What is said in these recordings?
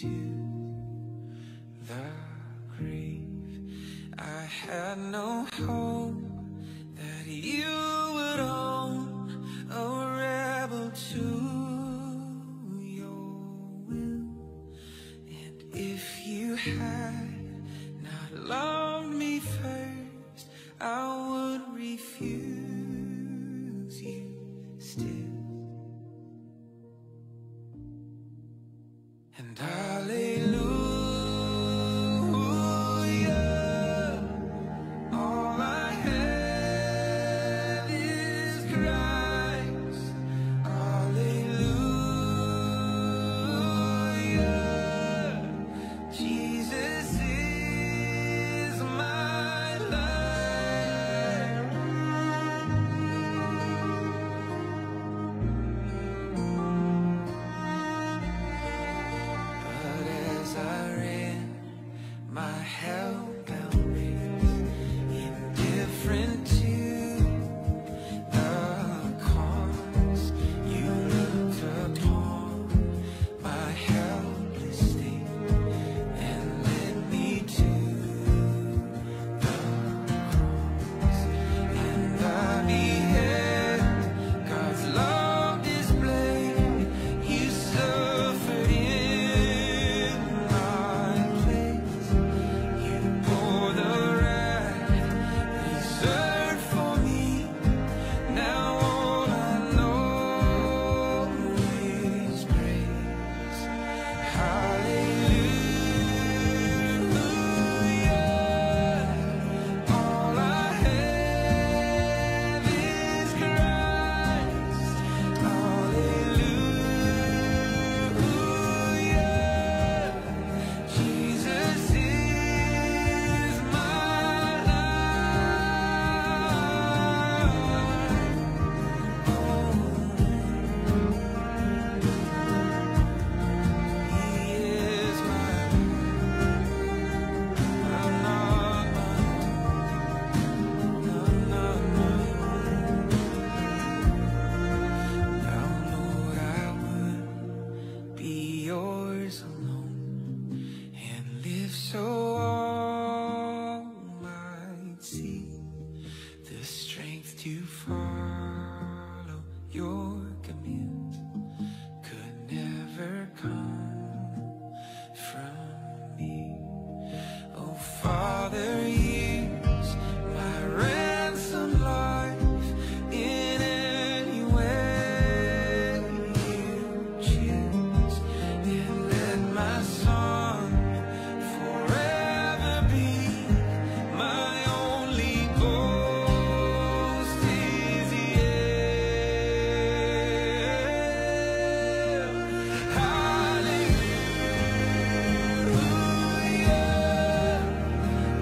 to the grave. I had no hope that you would own a rebel to your will. And if you had not loved me first, I would refuse you still. And hallelujah, all I have is Christ. Hallelujah, Jesus is my life. But as I ran my hellbound race, indifferent to the cause, you looked upon my helpless state and led me to the cross. And I beheld God's love displayed. You suffered in my place. You bore the wrath reserved for me. Now all I know is praise. Hallelujah, all I have is Christ. Hallelujah, Jesus is my life. He is my I'm not Now, Lord, I would be yours alone and live so all might see the strength to follow your commands could never come from me. Oh, Father, use my ransom life in any way you choose, and let my song forever be my only boast is you. Hallelujah,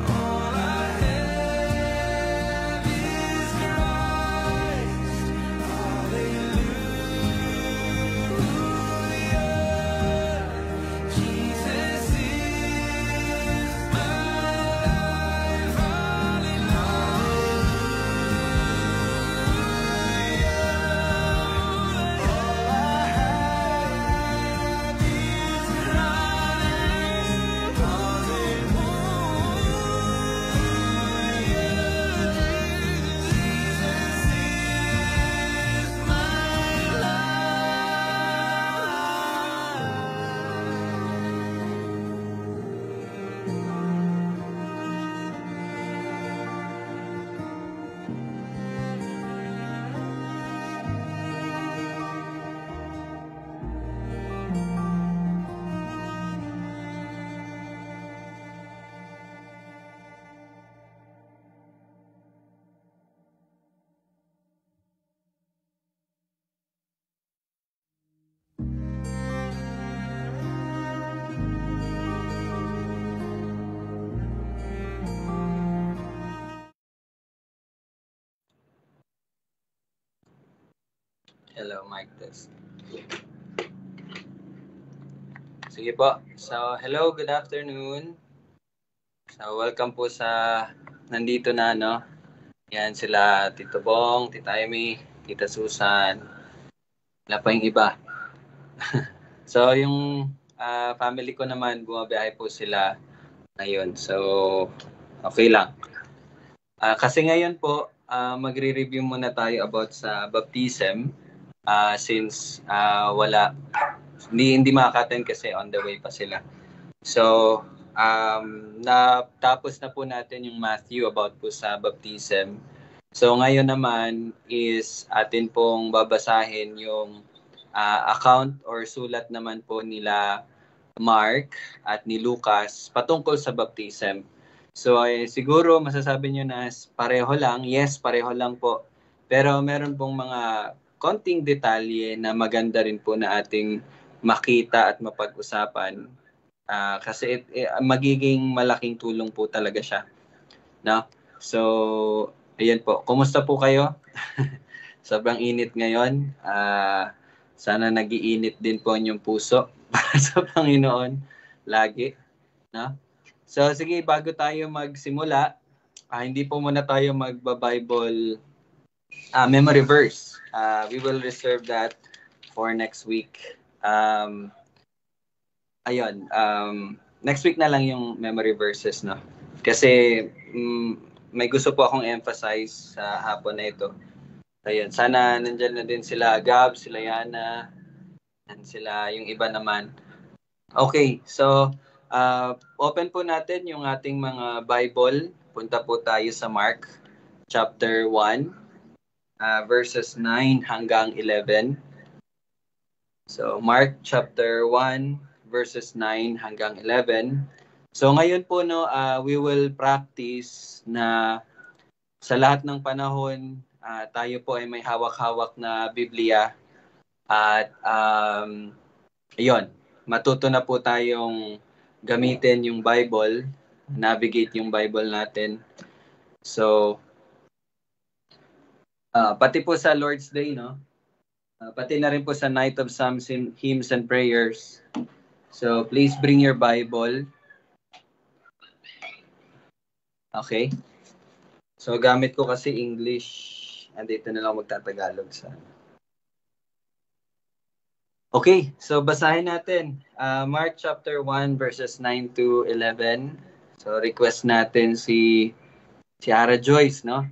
all I have is Christ. Hallelujah, Jesus is my life. Hello, mic test. Sige po. So, hello, good afternoon. So, welcome po sa nandito na, no? Yan sila, Tito Bong, Tita Amy, Tita Susan. Wala pa yung iba. So, yung family ko naman, bumabiyahe po sila ngayon. So, okay lang. Kasi ngayon po, magre-review muna tayo about sa baptism. Since hindi makaka-attend kasi on the way pa sila. So, natapos na po natin yung Matthew about po sa baptism. So, ngayon naman is atin pong babasahin yung account or sulat naman po nila Mark at ni Lucas patungkol sa baptism. So, siguro masasabi nyo na pareho lang. Yes, pareho lang po. Pero meron pong mga konting detalye na maganda rin po na ating makita at mapag-usapan. Kasi magiging malaking tulong po talaga siya. No? So, ayan po. Kumusta po kayo? Sobrang init ngayon. Sana nag-iinit din po ang puso para sa Panginoon lagi. No? So, sige, bago tayo magsimula, hindi po muna tayo magba-Bible memory verse. We will reserve that for next week. Next week na lang yung memory verses, no? Kasi may gusto po akong emphasize sa hapon na ito. Ayun, sana nandyan na din sila Gab, sila Yana, and sila yung iba naman. Okay, so open po natin yung ating mga Bible. Punta po tayo sa Mark chapter 1, verses 9 hanggang 11. So Mark chapter 1, verses 9 hanggang 11. So ngayon po we will practice na sa lahat ng panahon tayo po ay may hawak-hawak na Biblia at matuto na po tayong gamitin yung Bible, navigate yung Bible natin. So pati po sa Lord's Day, no? Pati na rin po sa Night of Psalms, Hymns and Prayers. So please bring your Bible. Okay? So gamit ko kasi English. Andito na lang magtatagalog sa. Okay, so basahin natin. Mark chapter 1 verses 9 to 11. So request natin si Ara Joyce, no?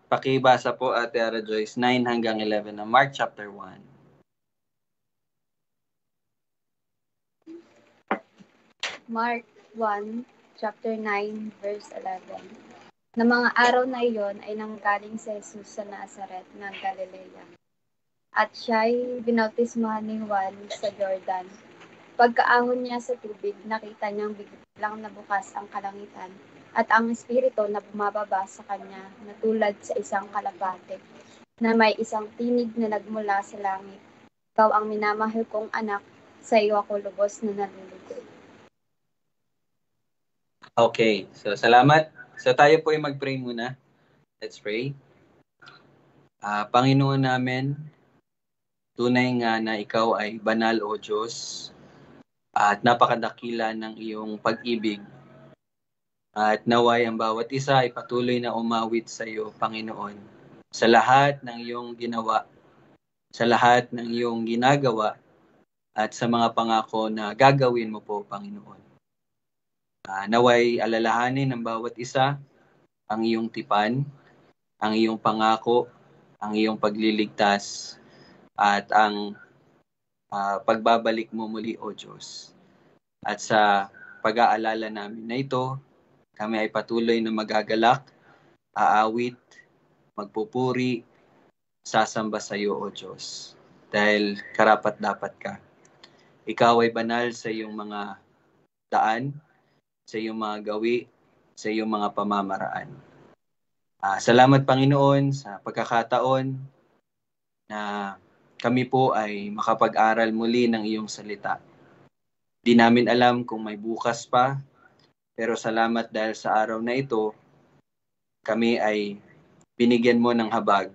Pakibasa po Ate Ara Joyce 9 hanggang 11 ng Mark chapter 1. Mark 1, chapter 9, verse 11. Na mga araw na iyon ay nanggaling si Jesus sa Nazaret ng Galilea. At siya'y binautismahan ni Juan sa Jordan. Pagkaahon niya sa tubig, nakita niyang biglang nabukas ang kalangitan at ang espiritu na bumababa sa kanya na tulad sa isang kalapate, na may isang tinig na nagmula sa langit. Ikaw ang minamahal kong anak, sa iyo ako lubos na nalulugod. Okay, so salamat. So tayo po ay mag-pray muna. Let's pray. Panginoon namin, tunay nga na ikaw ay banal o Diyos at napakadakila ng iyong pag-ibig. At naway ang bawat isa ay patuloy na umawit sa iyo, Panginoon, sa lahat ng iyong ginawa, sa lahat ng iyong ginagawa, at sa mga pangako na gagawin mo po, Panginoon. Naway alalahanin ng bawat isa ang iyong tipan, ang iyong pangako, ang iyong pagliligtas, at ang pagbabalik mo muli, O Diyos. At sa pag-aalala namin na ito, kami ay patuloy na magagalak, aawit, magpupuri, sasamba sa iyo, O Diyos. Dahil karapat-dapat ka. Ikaw ay banal sa iyong mga daan, sa iyong mga gawi, sa iyong mga pamamaraan. Salamat, Panginoon, sa pagkakataon na kami po ay makapag-aral muli ng iyong salita. Di namin alam kung may bukas pa, pero salamat dahil sa araw na ito, kami ay binigyan mo ng habag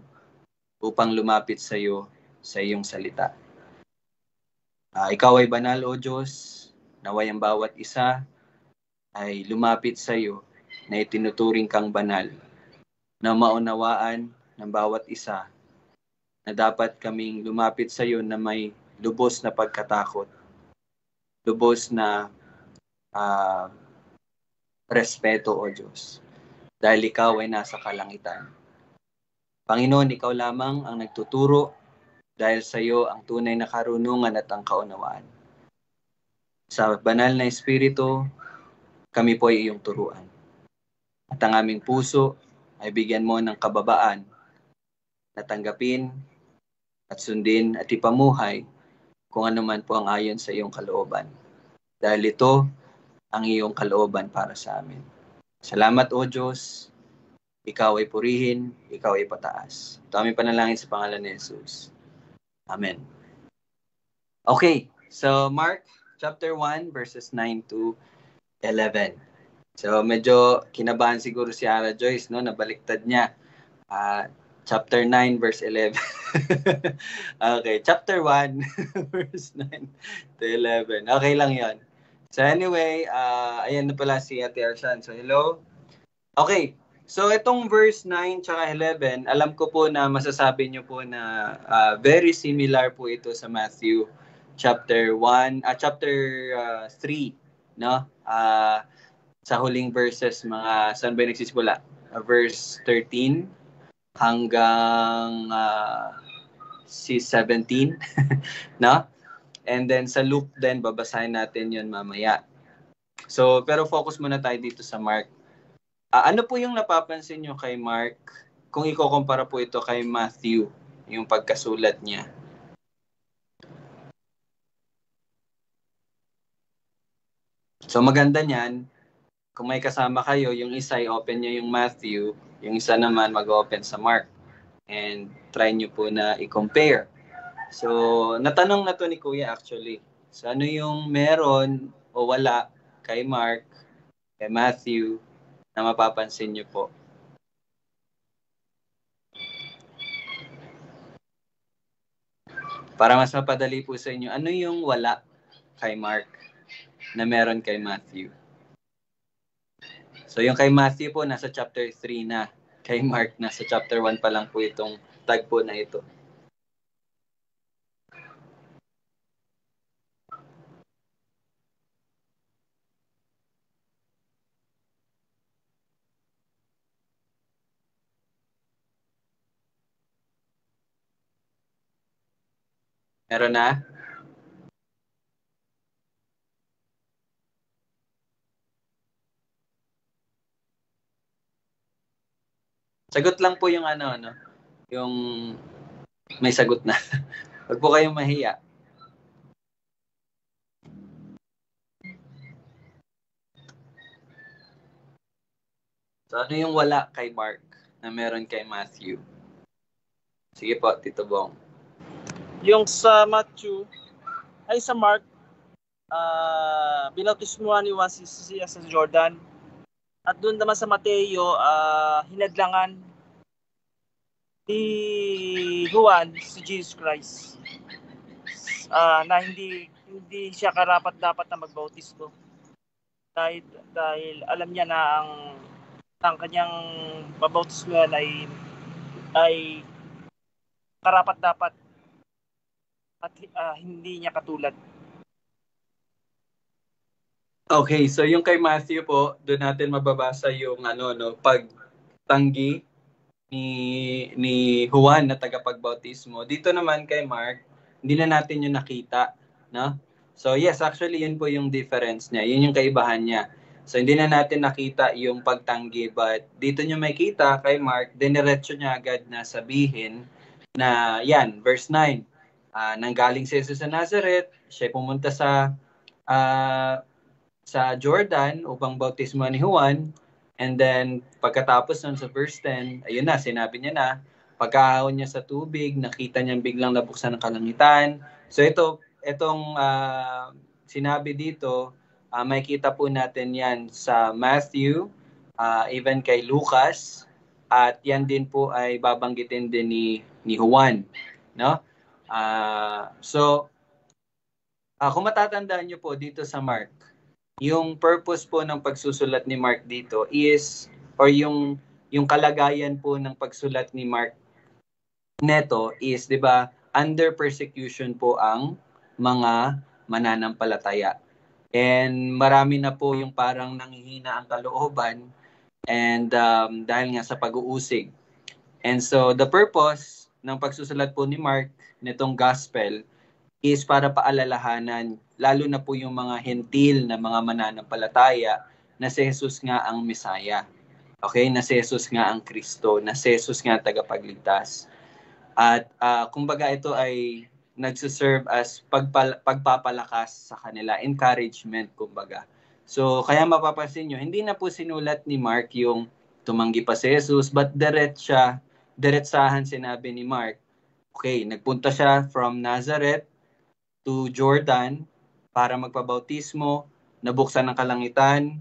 upang lumapit sa iyo sa iyong salita. Ikaw ay banal, O Diyos, naway ang bawat isa ay lumapit sa iyo na itinuturing kang banal, na maunawaan ng bawat isa na dapat kaming lumapit sa iyo na may lubos na pagkatakot lubos na respeto, O Diyos, dahil ikaw ay nasa kalangitan. Panginoon, ikaw lamang ang nagtuturo dahil sa iyo ang tunay na karunungan at ang kaunawaan. Sa banal na Espiritu, kami po ay iyong turuan. At ang aming puso ay bigyan mo ng kababaan na tanggapin at sundin at ipamuhay kung ano man po ang ayon sa iyong kalooban. Dahil ito ang iyong kalooban para sa amin. Salamat, O Diyos. Ikaw ay purihin, ikaw ay pataas. Ito aming panalangin sa pangalan ni Jesus. Amen. Okay, so Mark chapter 1 verses 9 to 11. So medyo kinabahan siguro si Ara Joyce, no? Nabaliktad niya. Chapter 9 verse 11. Okay, chapter 1 verse 9 to 11. Okay lang 'yon. So anyway, ayan na pala si Ate Arsan. So hello. Okay. So itong verse 9 tsaka 11, alam ko po na masasabi niyo po na very similar po ito sa Matthew chapter 1, chapter 3, no? Sa huling verses, mga saan ba nagsisimula? Verse 13 hanggang 17, no? And then sa Luke din, babasahin natin yun mamaya. So, pero focus muna tayo dito sa Mark. Ano po yung napapansin nyo kay Mark kung ikukumpara po ito kay Matthew, yung pagkasulat niya? So maganda niyan, kung may kasama kayo, yung isa i-open nyo yung Matthew, yung isa naman mag-open sa Mark. And try nyo po na i-compare. So natanong na to ni Kuya actually. So ano yung meron o wala kay Mark, kay Matthew, na mapapansin nyo po? Para mas mapadali po sa inyo, ano yung wala kay Mark na meron kay Matthew? So yung kay Matthew po, nasa chapter 3 na. Kay Mark, nasa chapter 1 pa lang po itong tagpo na ito. Meron na? Sagot lang po yung yung may sagot na. Huwag po kayong mahiya. So ano yung wala kay Mark na meron kay Matthew? Sige po, Tito Bong. Yung sa Matthew, ay sa Mark, binautismuhan ni Juan siya sa Jordan. At doon naman sa Mateo, hinadlangan ni Juan si Jesus Christ na hindi siya karapat-dapat na magbautismo. Dahil alam niya na ang kanyang babautismuhan ay karapat-dapat at hindi niya katulad. Okay, so yung kay Matthew po, doon natin mababasa yung pagtanggi ni Juan na tagapagbautismo. Dito naman kay Mark, hindi na natin yung nakita, no? So yes, actually yun po yung difference niya. Yun yung kaibahan niya. So hindi na natin nakita yung pagtanggi, but dito nyo makita kay Mark, diniretso niya agad na sabihin na yan, verse 9. Nanggaling si Jesus sa Nazareth, siya pumunta sa Jordan upang bautismo ni Juan, and then pagkatapos nun sa verse 10, ayun na, sinabi niya na, pagkahon niya sa tubig, nakita niya biglang nabuksan ng kalangitan. So itong sinabi dito, makikita po natin yan sa Matthew, even kay Lucas, at yan din po ay babanggitin din ni Juan, no? So kung matatandaan niyo po dito sa Mark, yung purpose po ng pagsusulat ni Mark dito is, or yung kalagayan po ng pagsulat ni Mark neto is, di ba, under persecution po ang mga mananampalataya. And marami na po yung parang nanghihina ang kalooban and dahil nga sa pag-uusig. And so the purpose ng pagsusulat po ni Mark nitong gospel is para paalalahanan lalo na po yung mga hentil na mga mananampalataya na si Jesus nga ang Mesaya. Okay, na si Jesus nga ang Kristo, na si Jesus nga ang tagapagligtas. At kumbaga ito ay nagsiserve as pagpapalakas sa kanila, encouragement kumbaga. So kaya mapapansin nyo, hindi na po sinulat ni Mark yung tumanggi pa si Jesus, but diretsahan sinabi ni Mark, okay, nagpunta siya from Nazareth to Jordan para magpabautismo, nabuksan ng kalangitan,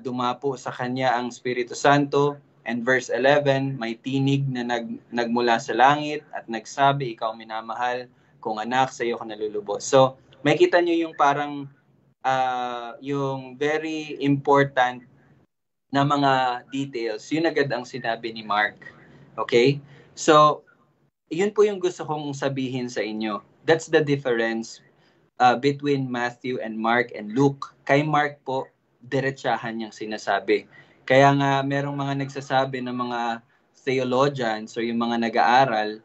dumapo sa kanya ang Espiritu Santo, and verse 11, may tinig na nagmula sa langit at nagsabi, ikaw minamahal kong anak, sa iyo ko nalulubos. So, may kita nyo yung parang yung very important na mga details. Yun agad ang sinabi ni Mark. Okay? So, yun po yung gusto kong sabihin sa inyo. That's the difference between Matthew and Mark and Luke. Kay Mark po, diretsahan niyang sinasabi. Kaya nga merong mga nagsasabi ng mga theologians o yung mga nag-aaral,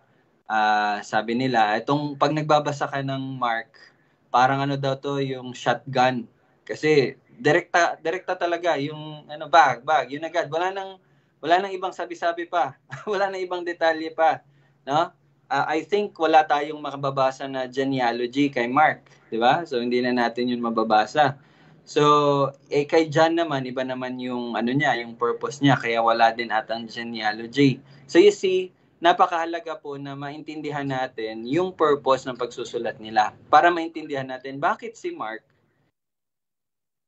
sabi nila, itong pag nagbabasa ka ng Mark, parang ano daw to, yung shotgun. Kasi direkta talaga yung bag, yun agad. Wala nang ibang sabi-sabi pa. Wala nang ibang detalye pa, no? I think wala tayong makababasa na genealogy kay Mark, di ba? So hindi na natin yun mababasa. So kay John naman, iba naman yung yung purpose niya, kaya wala din atang genealogy. So you see, napakahalaga po na maintindihan natin yung purpose ng pagsusulat nila para maintindihan natin bakit si Mark,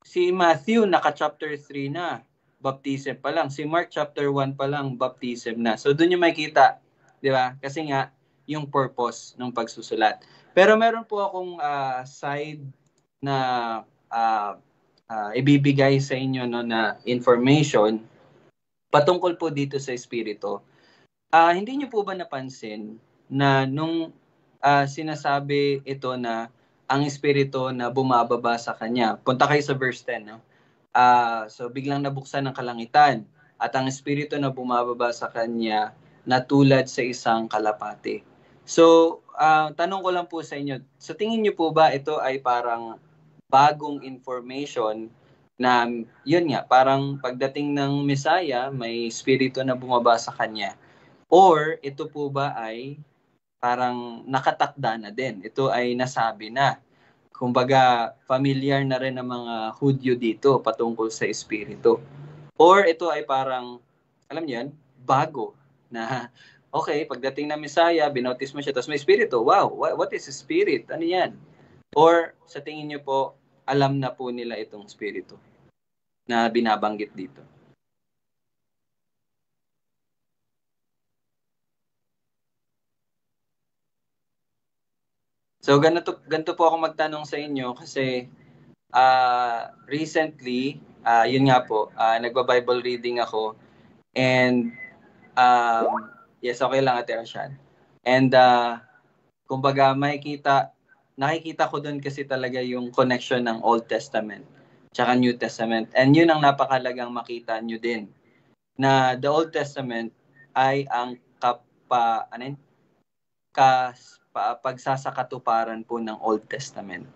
si Matthew naka chapter 3 na, baptism pa lang. Si Mark chapter 1 pa lang, baptism na. So doon yung makita, di ba? Kasi nga yung purpose ng pagsusulat. Pero meron po akong side na ibibigay sa inyo na information patungkol po dito sa Espiritu. Hindi niyo po ba napansin na nung sinasabi ito na ang Espiritu na bumababa sa kanya, punta kayo sa verse 10, no? So biglang nabuksan ng kalangitan at ang Espiritu na bumababa sa kanya na tulad sa isang kalapati. So tanong ko lang po sa inyo, sa tingin niyo po ba ito ay parang bagong information na yun nga, parang pagdating ng Mesaya, may Espiritu na bumaba sa kanya? Or ito po ba ay parang nakatakda na din? Ito ay nasabi na. Kumbaga, familiar na rin ng mga Hudyo dito patungkol sa Espiritu. Or ito ay parang, alam niyo yan, bago na, okay, pagdating ng Mesaya, binautis mo siya, tapos may Espiritu. Wow, what is Spirit? Ano yan? Or sa tingin niyo po, alam na po nila itong Espiritu na binabanggit dito? So ganito po ako magtanong sa inyo kasi recently, yun nga po, nagba-Bible reading ako and yes, okay lang Ate Rashan. And kumbaga nakikita ko doon kasi talaga yung connection ng Old Testament tsaka New Testament. And yun ang napakalagang makita nyo din na the Old Testament ay ang pagsasakatuparan po ng Old Testament.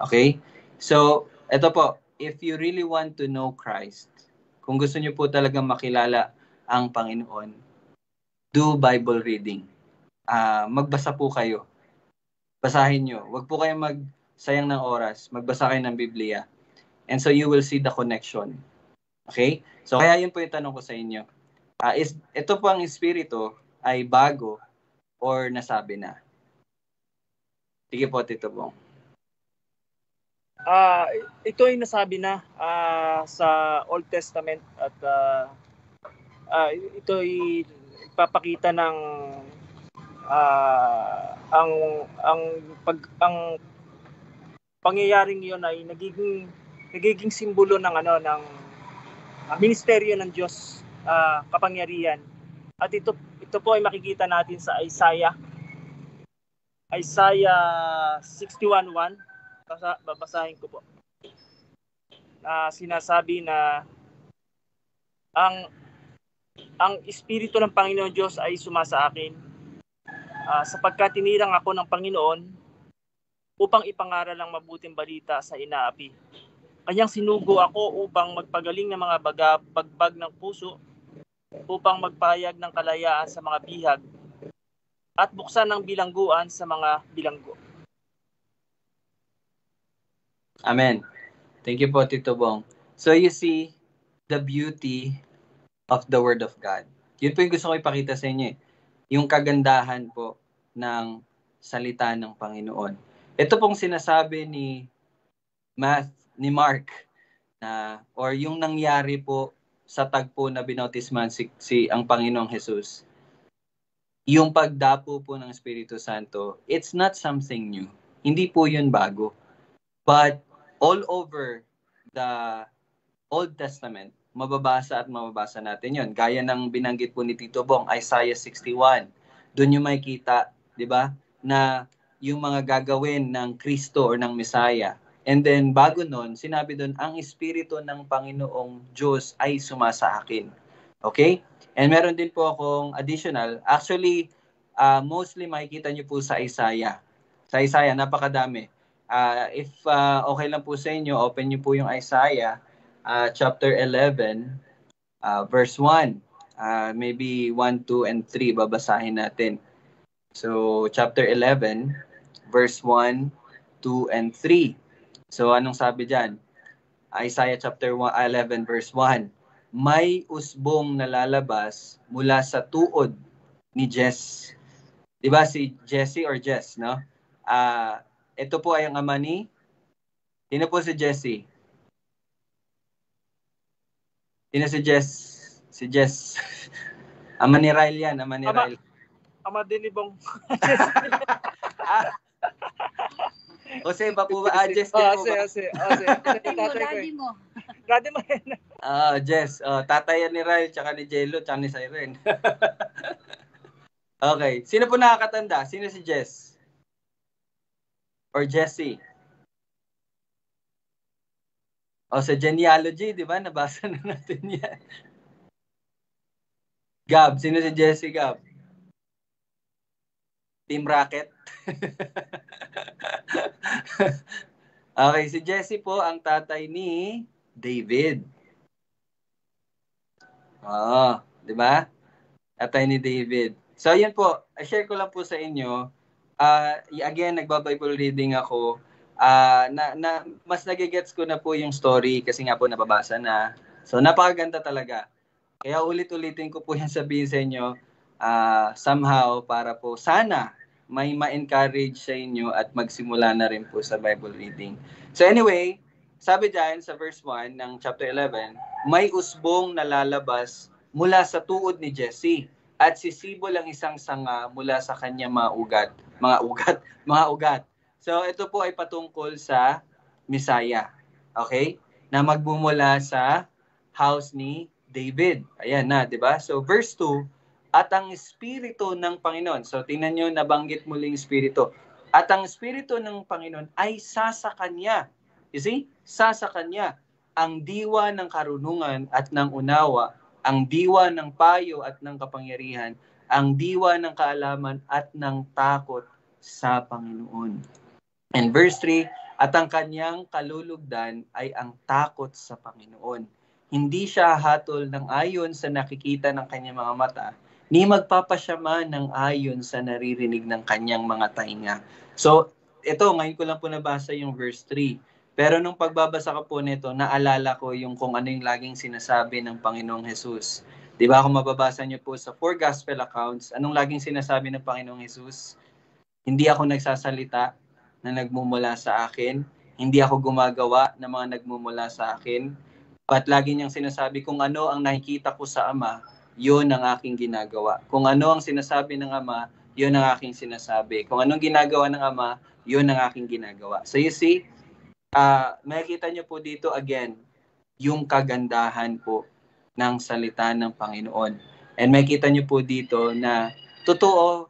Okay? So, ito po, if you really want to know Christ, kung gusto niyo po talagang makilala ang Panginoon, do Bible reading. Magbasa po kayo. Basahin nyo. Huwag po kayong magsayang ng oras. Magbasa kayo ng Biblia. And so you will see the connection. Okay? So, kaya yun po yung tanong ko sa inyo. Ito po ang Espiritu ay bago or nasabi na? Sige po, Tito Bong. Ito ay nasabi na sa Old Testament at ito ay ipapakita ng ang pangyayaring 'yon ay nagiging simbolo ng ng ministeryo ng Diyos, kapangyarihan. At ito po ay makikita natin sa Isaiah 61:1. babasahin ko po. Sinasabi na ang Espiritu ng Panginoon Diyos ay sumasa akin sapagkat tinirang ako ng Panginoon upang ipangaral ang mabuting balita sa inaapi. Kanyang sinugo ako upang magpagaling ng mga bagbag ng puso, upang magpahayag ng kalayaan sa mga bihag at buksan ng bilangguan sa mga bilanggo. Amen. Thank you po, Tito Bong. So you see the beauty of the Word of God. Yun po yung gusto ko ipakita sa inyo. Yung kagandahan po ng salita ng Panginoon. Ito pong sinasabi ni Mark or yung nangyari po sa tagpo na binautisman si ang Panginoong Jesus. Yung pagdapo po ng Espiritu Santo, it's not something new. Hindi po yun bago. But all over the Old Testament, mababasa natin yun. Gaya ng binanggit po ni Tito Bong, Isaiah 61. Doon yung makikita, di ba, na yung mga gagawin ng Kristo or ng Messiah. And then, bago nun, sinabi doon, ang Espiritu ng Panginoong Diyos ay sumasa akin. Okay? And meron din po akong additional. Actually, mostly makikita nyo po sa Isaiah. Sa Isaiah, napakadami. If okay lang po sa inyo, open nyo po yung Isaiah chapter 11, verse 1. Maybe 1, 2, and 3 babasahin natin. So, chapter 11, verse 1, 2, and 3. So, anong sabi dyan? Isaiah chapter 11, verse 1. May usbong na lalabas mula sa tuod ni Jess. Diba si Jesse or Jess, no? Ito po ay ang ama ni... Sino po si Jesse? Sino si Jess? Si Jess. Ama ni Ryle yan, ama ni Ryle. Ama din ni Bong. Jose, ba po ba? Jess din po ba? Jesse. Daddy mo. Daddy mo yan. Jess. Tatay yan ni Ryle, tsaka ni Jello, tsaka ni Siren. Okay. Sino po nakakatanda? Sino si Jess? Or Jessie? Sa genealogy, di ba? Nabasa na natin yan. Gab. Sino si Jessie, Gab? Team Rocket. Okay, si Jesse po ang tatay ni David. Di ba? Tatay ni David. So, yan po. I-share ko lang po sa inyo. Again, nagba-Bible reading ako. Mas nagigets ko na po yung story kasi nga po nababasa na. So, napakaganda talaga. Kaya ulit-ulitin ko po yan sabihin sa inyo somehow para po sana may ma-encourage sa inyo at magsimula na rin po sa Bible reading. So anyway, sabi dyan sa verse 1 ng chapter 11, may usbong na lalabas mula sa tuod ni Jesse at sisibol ang isang sanga mula sa kanya mga ugat. So ito po ay patungkol sa Messiah. Okay? Na magbumula sa house ni David. Ayan na, 'di ba? So verse 2, at ang Espiritu ng Panginoon. So tingnan niyo, nabanggit muli yung Espiritu. At ang Espiritu ng Panginoon ay sasa kanya. You see? Sasa kanya ang diwa ng karunungan at ng unawa, ang diwa ng payo at ng kapangyarihan, ang diwa ng kaalaman at ng takot sa Panginoon. And verse 3, at ang kanyang kalulugdan ay ang takot sa Panginoon. Hindi siya hatol ng ayon sa nakikita ng kanyang mga mata, ni magpapasyama ng ayon sa naririnig ng kanyang mga tainga. So, ito, ngayon ko lang po nabasa yung verse 3. Pero nung pagbabasa ko po nito, naalala ko yung kung ano yung laging sinasabi ng Panginoong Jesus. Di ba kung mababasa niyo po sa 4 gospel accounts, anong laging sinasabi ng Panginoong Jesus? Hindi ako nagsasalita na nagmumula sa akin. Hindi ako gumagawa ng mga nagmumula sa akin. At lagi niyang sinasabi, kung ano ang nakikita ko sa Ama, yun ang aking ginagawa. Kung ano ang sinasabi ng Ama, yun ang aking sinasabi. Kung anong ginagawa ng Ama, yun ang aking ginagawa. So you see, makikita niyo po dito again, yung kagandahan po ng salita ng Panginoon. And makikita niyo po dito na totoo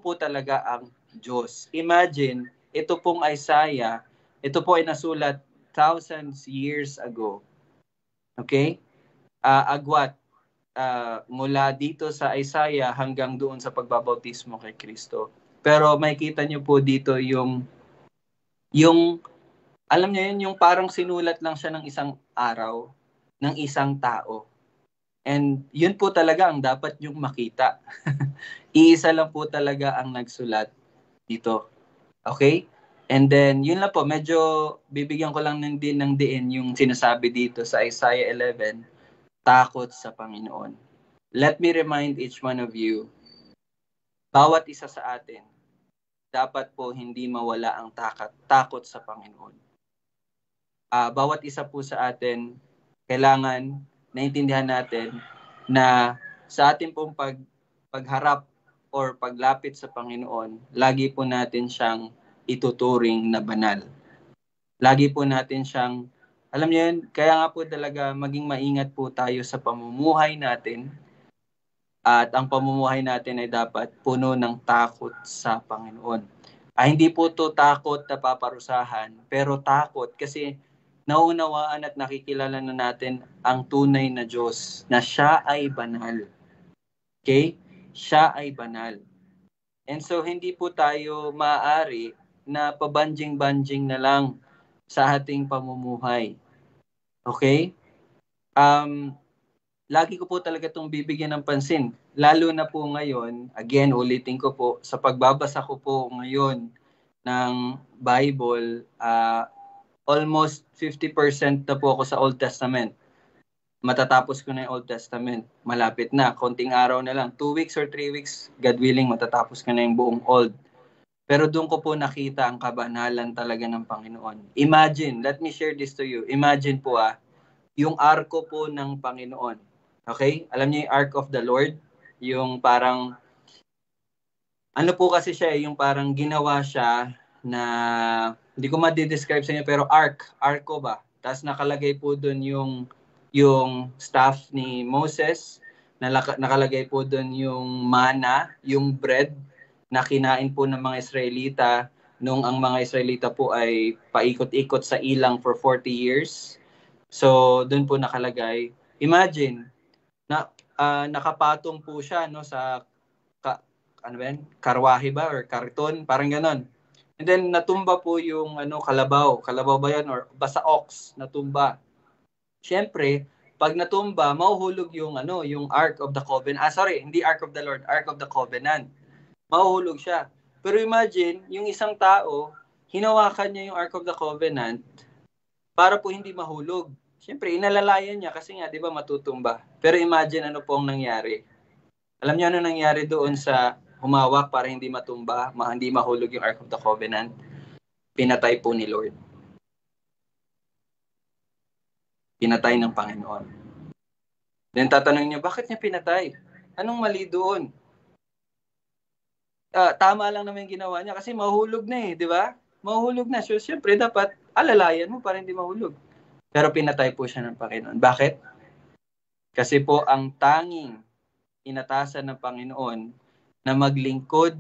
po talaga ang Diyos. Imagine, ito pong Isaiah Ito po ay nasulat thousands years ago. Okay? Agwat mula dito sa Isaiah hanggang doon sa pagbabautismo kay Kristo. Pero makikita niyo po dito yung alam niyo yun, yung parang sinulat lang siya ng isang araw, ng isang tao. And yun po talaga ang dapat yung makita. Iisa lang po talaga ang nagsulat dito. Okay? And then, yun lang po, medyo bibigyan ko lang ng diin yung sinasabi dito sa Isaiah 11, takot sa Panginoon. Let me remind each one of you, bawat isa sa atin, dapat po hindi mawala ang takot sa Panginoon. Bawat isa po sa atin, kailangan naintindihan natin na sa ating pong pagharap or paglapit sa Panginoon, lagi po natin siyang ituturing na banal. Lagi po natin siyang, alam niyo yun, kaya nga po talaga maging maingat po tayo sa pamumuhay natin. At ang pamumuhay natin ay dapat puno ng takot sa Panginoon. Hindi po to takot na paparusahan, pero takot kasi naunawaan at nakikilala na natin ang tunay na Diyos, na siya ay banal. Okay? Siya ay banal. And so, hindi po tayo maaari na pabanjing-banjing na lang sa ating pamumuhay. Okay? Lagi ko po talaga itong bibigyan ng pansin. Lalo na po ngayon, again, ulitin ko po, sa pagbabasa ko po ngayon ng Bible, almost 50% na po ako sa Old Testament. Matatapos ko na yung Old Testament. Malapit na. Konting araw na lang. 2 weeks or 3 weeks, God willing, matatapos ko na yung buong Old. Pero doon ko po nakita ang kabanalan talaga ng Panginoon. Imagine, let me share this to you. Imagine po yung arko po ng Panginoon. Okay? Alam niyo yung Ark of the Lord? Yung parang, ano po kasi siya, yung parang ginawa siya na, hindi ko ma-describe sa inyo, pero arko ba? Tapos nakalagay po doon yung staff ni Moses, nakalagay po doon yung mana, yung bread na kinain po ng mga Israelita nung ang mga Israelita po ay paikot-ikot sa ilang for 40 years. So, doon po nakalagay. Imagine, na nakapatong po siya no sa karwahe ba or karton, parang ganon. And then natumba po yung kalabaw ba yan or basta ox, natumba. Siyempre, pag natumba, mahuhulog yung Ark of the Covenant. Hindi Ark of the Lord, Ark of the Covenant. Mahuhulog siya. Pero imagine, yung isang tao, hinawakan niya yung Ark of the Covenant para po hindi mahulog. Siyempre, inalalayan niya kasi nga, di ba, matutumba. Pero imagine ano po ang nangyari. Alam niyo ano nangyari doon sa humawak para hindi matumba, hindi mahulog yung Ark of the Covenant? Pinatay po ni Lord. Pinatay ng Panginoon. Then tatanungin niyo, bakit niya pinatay? Anong mali doon? Tama lang naman yung ginawa niya kasi mahulog na di ba? Mahulog na. So, siyempre, dapat alalayan mo para hindi mahulog. Pero pinatay po siya ng Panginoon. Bakit? Kasi po ang tanging inatasan ng Panginoon na maglingkod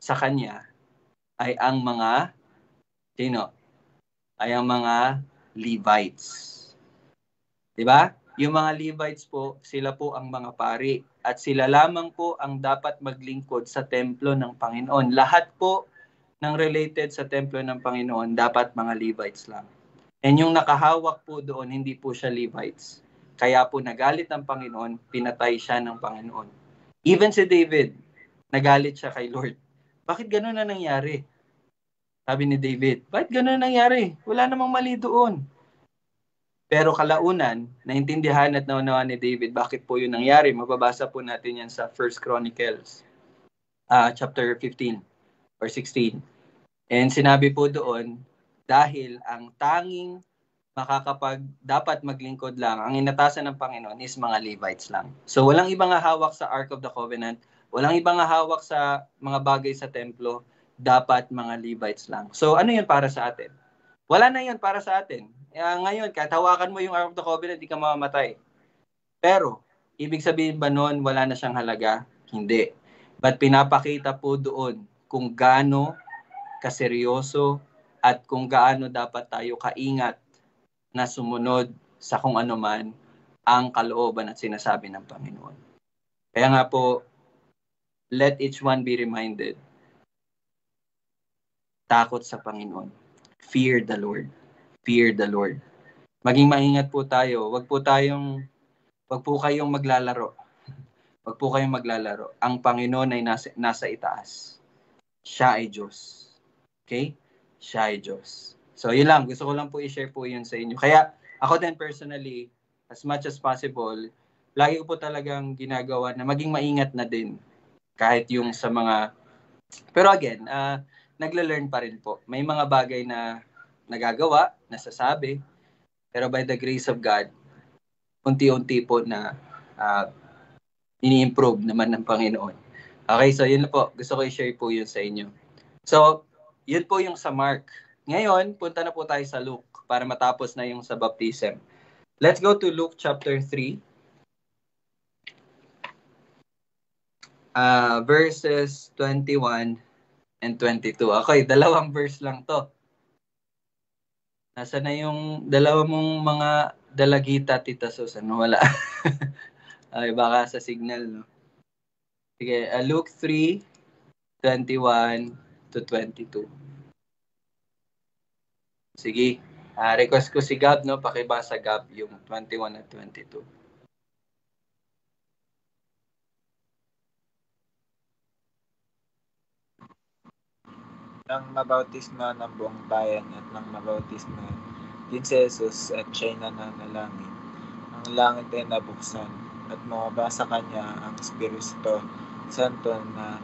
sa Kanya ay ang mga, sino? Ay ang mga Levites. Diba? Yung mga Levites po, sila po ang mga pari. At sila lamang po ang dapat maglingkod sa templo ng Panginoon. Lahat po ng related sa templo ng Panginoon, dapat mga Levites lang. And yung nakahawak po doon, hindi po siya Levites. Kaya po nagalit ang Panginoon, pinatay siya ng Panginoon. Even si David, nagalit siya kay Lord. Bakit gano'n na nangyari? Sabi ni David, bakit gano'n na nangyari? Wala namang mali doon. Pero kalaunan, naintindihan at naunawa ni David, bakit po yun nangyari? Mababasa po natin yan sa 1 Chronicles, chapter 15 or 16. And sinabi po doon, dahil ang tanging dapat maglingkod lang, ang inatasan ng Panginoon is mga Levites lang. So walang ibang hawak sa Ark of the Covenant, walang ibang hawak sa mga bagay sa templo, dapat mga Levites lang. So ano yun para sa atin? Wala na yun para sa atin. Ngayon, kahit hawakan mo yung Ark of the Covenant, di ka mamamatay. Pero, ibig sabihin ba nun, wala na siyang halaga? Hindi. But pinapakita po doon kung gaano kaseryoso at kung gaano dapat tayo kaingat na sumunod sa kung ano man ang kalooban at sinasabi ng Panginoon. Kaya nga po, let each one be reminded, takot sa Panginoon. Fear the Lord. Fear the Lord. Maging maingat po tayo. Wag po kayong maglalaro. Wag po kayong maglalaro. Ang Panginoon ay nasa itaas. Siya ay Diyos. Okay? Siya ay Diyos. So, yun lang. Gusto ko lang po i-share po yun sa inyo. Kaya, ako din personally, as much as possible, lagi ko po talagang ginagawa na maging maingat na din. Kahit yung sa mga... Pero again, nagla-learn pa rin po. May mga bagay na nagagawa, nasasabi, pero by the grace of God, unti-unti po na ini-improve naman ng Panginoon. Okay, so yun na po. Gusto ko i-share po yun sa inyo. So, yun po yung sa Mark. Ngayon, punta na po tayo sa Luke para matapos na yung sa baptism. Let's go to Luke chapter 3. Verses 21 and 22. Okay, 2 verse lang to. Nasa na yung dalawa mong mga dalagita, Tita Susan? Wala. Okay, baka sa signal, no? Sige, Luke 3, 21 to 22. Sige, request ko si Gab, no? Pakibasa Gab yung 21 at 22. Nang mabautismo ng buong bayan at nang mabautismo din si Jesus at siya'y nananalangin, ang langit ay nabuksan at mababa sa kanya ang Espiritu Santo na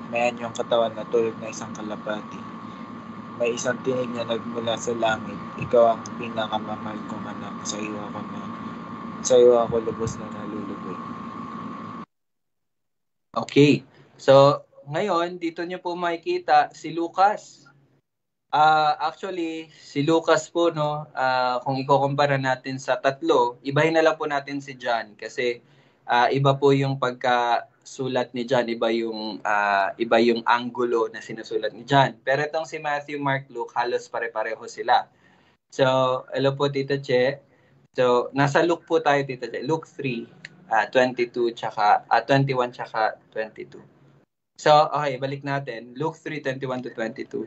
may anyong katawan na tulad na isang kalapati. May isang tinig na nagmula sa langit, ikaw ang pinakamamahal kong anak, sa iyo ako lubos na naluluboy. Okay, so ngayon, dito niyo po makikita si Lucas. Actually, si Lucas po, no, kung ikukumpara natin sa tatlo, ibahin na lang po natin si John kasi iba po yung pagkasulat ni John, iba yung anggulo na sinusulat ni John. Pero itong si Matthew, Mark, Luke, halos pare-pareho sila. So, hello po Tita Che. So, nasa Luke po tayo, Tita Che. Luke 3, 22 tsaka 21 tsaka 22. So, okay, balik natin. Luke 3:21 to 22.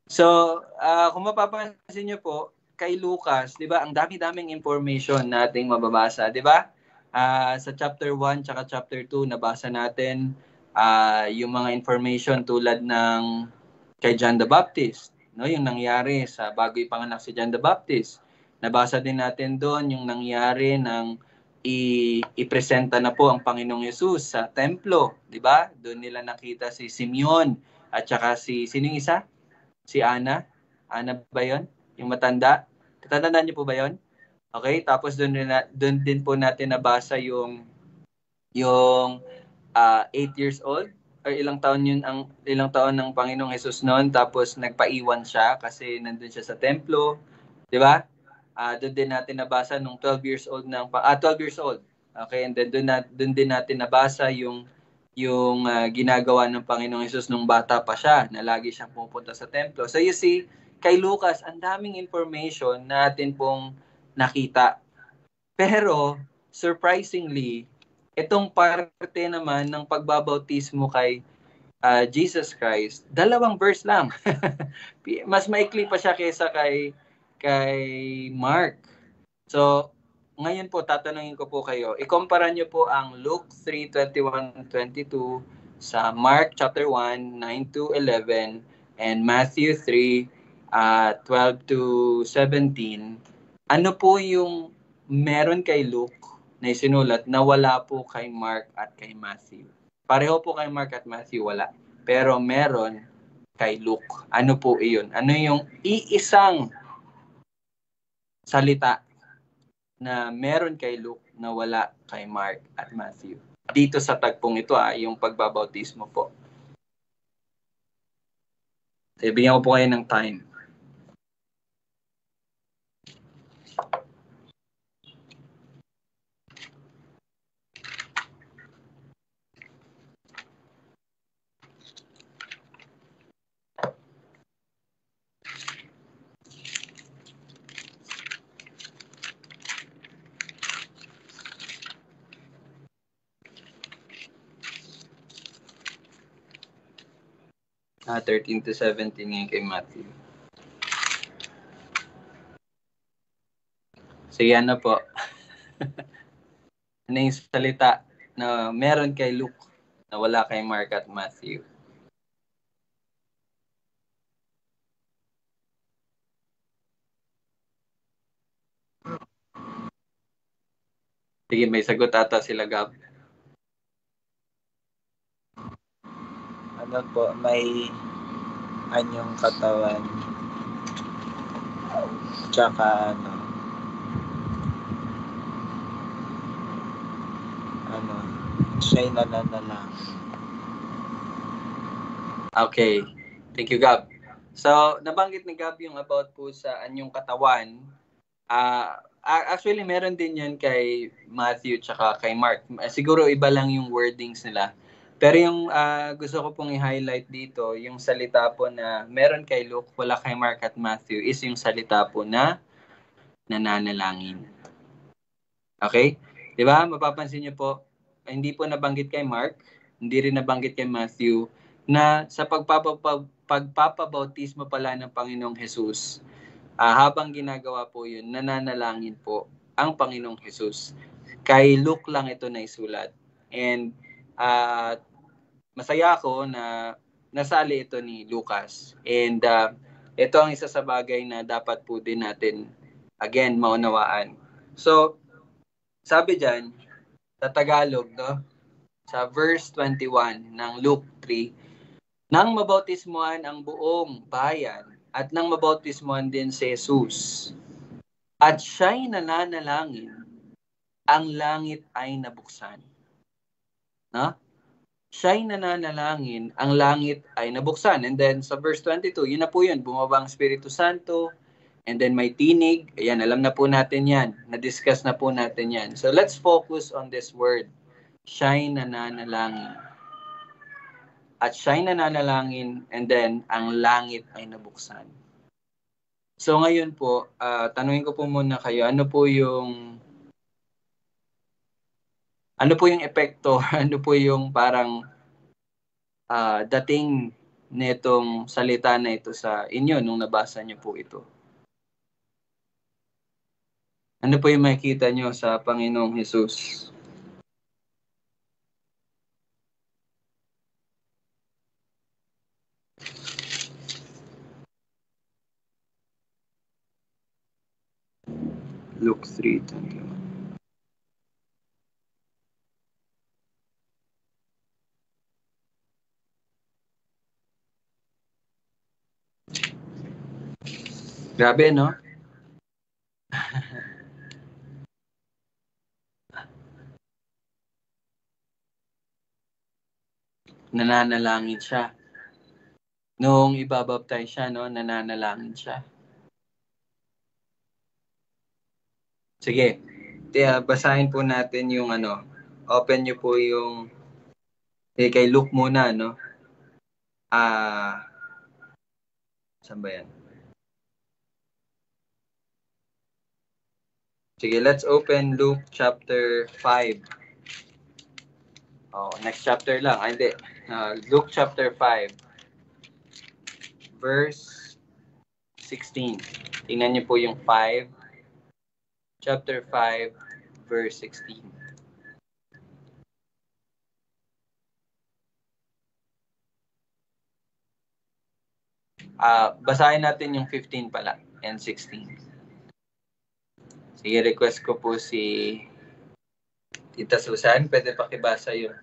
So, kung mapapansin niyo po, kay Lucas, 'di ba, ang dami-daming information nating mababasa, 'di ba? Sa chapter 1 tsaka chapter 2 nabasa natin yung mga information tulad ng kay John the Baptist, no, yung nangyari sa bago ipanganak si John the Baptist. Nabasa din natin doon yung nangyari ng ipresenta na po ang Panginoong Yesus sa templo, 'di ba? Doon nila nakita si Simeon at saka sinong isa? Si Ana. Ana ba 'yon? Yung matanda. Tatandaan niyo po ba 'yon? Okay, tapos doon din po natin nabasa yung 8 years old or ilang taon ng Panginoong Hesus noon, tapos nagpaiwan siya kasi nandun siya sa templo, 'di ba? Doon din natin nabasa nung 12 years old. Okay, and then doon din natin nabasa yung ginagawa ng Panginoong Hesus nung bata pa siya, na lagi siyang pupunta sa templo. So you see, kay Lucas, ang daming information natin pong nakita. Pero surprisingly, itong parte naman ng pagbabautismo kay Jesus Christ, 2 verse lang. Mas maikli pa siya kaysa kay Mark. So, ngayon po, tatanungin ko po kayo, ikumpara nyo po ang Luke 3:21-22 sa Mark chapter 1, 9-11, and Matthew 3, 12-17. Ano po yung meron kay Luke na isinulat na wala po kay Mark at kay Matthew? Pareho po kay Mark at Matthew, wala. Pero meron kay Luke. Ano po iyon? Ano yung iisang salita na meron kay Luke na wala kay Mark at Matthew? Dito sa tagpong ito, yung pagbabautismo po. So, bigyan ko po kayo ng time. 13 to 17 ngayon kay Matthew. Sige, ano po? Ano yung salita na meron kay Luke na wala kay Mark at Matthew? Sige, may sagot ata sila, Gab. Ano po, may anyong katawan. Tsaka siya'y nananalangin. Okay. Thank you, Gab. So, nabanggit ni Gab yung about po sa anyong katawan. Actually, meron din yan kay Matthew tsaka kay Mark. Siguro iba lang yung wordings nila. Pero yung gusto ko pong i-highlight dito, yung salita po na meron kay Luke, wala kay Mark at Matthew, is yung salita po na nananalangin. Okay? Diba? Mapapansin niyo po, hindi po nabanggit kay Mark, hindi rin nabanggit kay Matthew, na sa pagpapabautismo pala ng Panginoong Jesus, habang ginagawa po yun, nananalangin po ang Panginoong Jesus. Kay Luke lang ito na isulat. And masaya ako na nasali ito ni Lucas. And ito ang isa sa bagay na dapat po din natin, again, maunawaan. So, sabi dyan, sa Tagalog, no? Sa verse 21 ng Luke 3, nang mabautismuhan ang buong bayan at nang mabautismuhan din si Jesus, at siya'y nananalangin, ang langit ay nabuksan. No? Siya'y nananalangin, ang langit ay nabuksan. And then sa verse 22, yun na po yun, bumaba ang Espiritu Santo, and then may tinig. Ayan, alam na po natin yan. Na-discuss na po natin yan. So let's focus on this word. Siya'y nananalangin. At siya'y nananalangin, and then ang langit ay nabuksan. So ngayon po, tanungin ko po muna kayo, ano po yung epekto, ano po yung parang dating nitong salita na ito sa inyo nung nabasa niyo po ito? Ano po yung makikita niyo sa Panginoong Jesus? Luke 3:21. Grabe, no? Nananalangin siya. Noong ibabaptize siya, no, nananalangin siya. Sige, basahin po natin yung open nyo po yung kay Luke muna, no? Saan ba yan? Sige, let's open Luke chapter 5. Next chapter lang. Hindi. Luke chapter 5. Verse 16. Tingnan niyo po yung 5. Chapter 5, verse 16. Basahin natin yung 15 pala and 16. Sige, request ko po si Tita Susan. Pwede pakibasa yung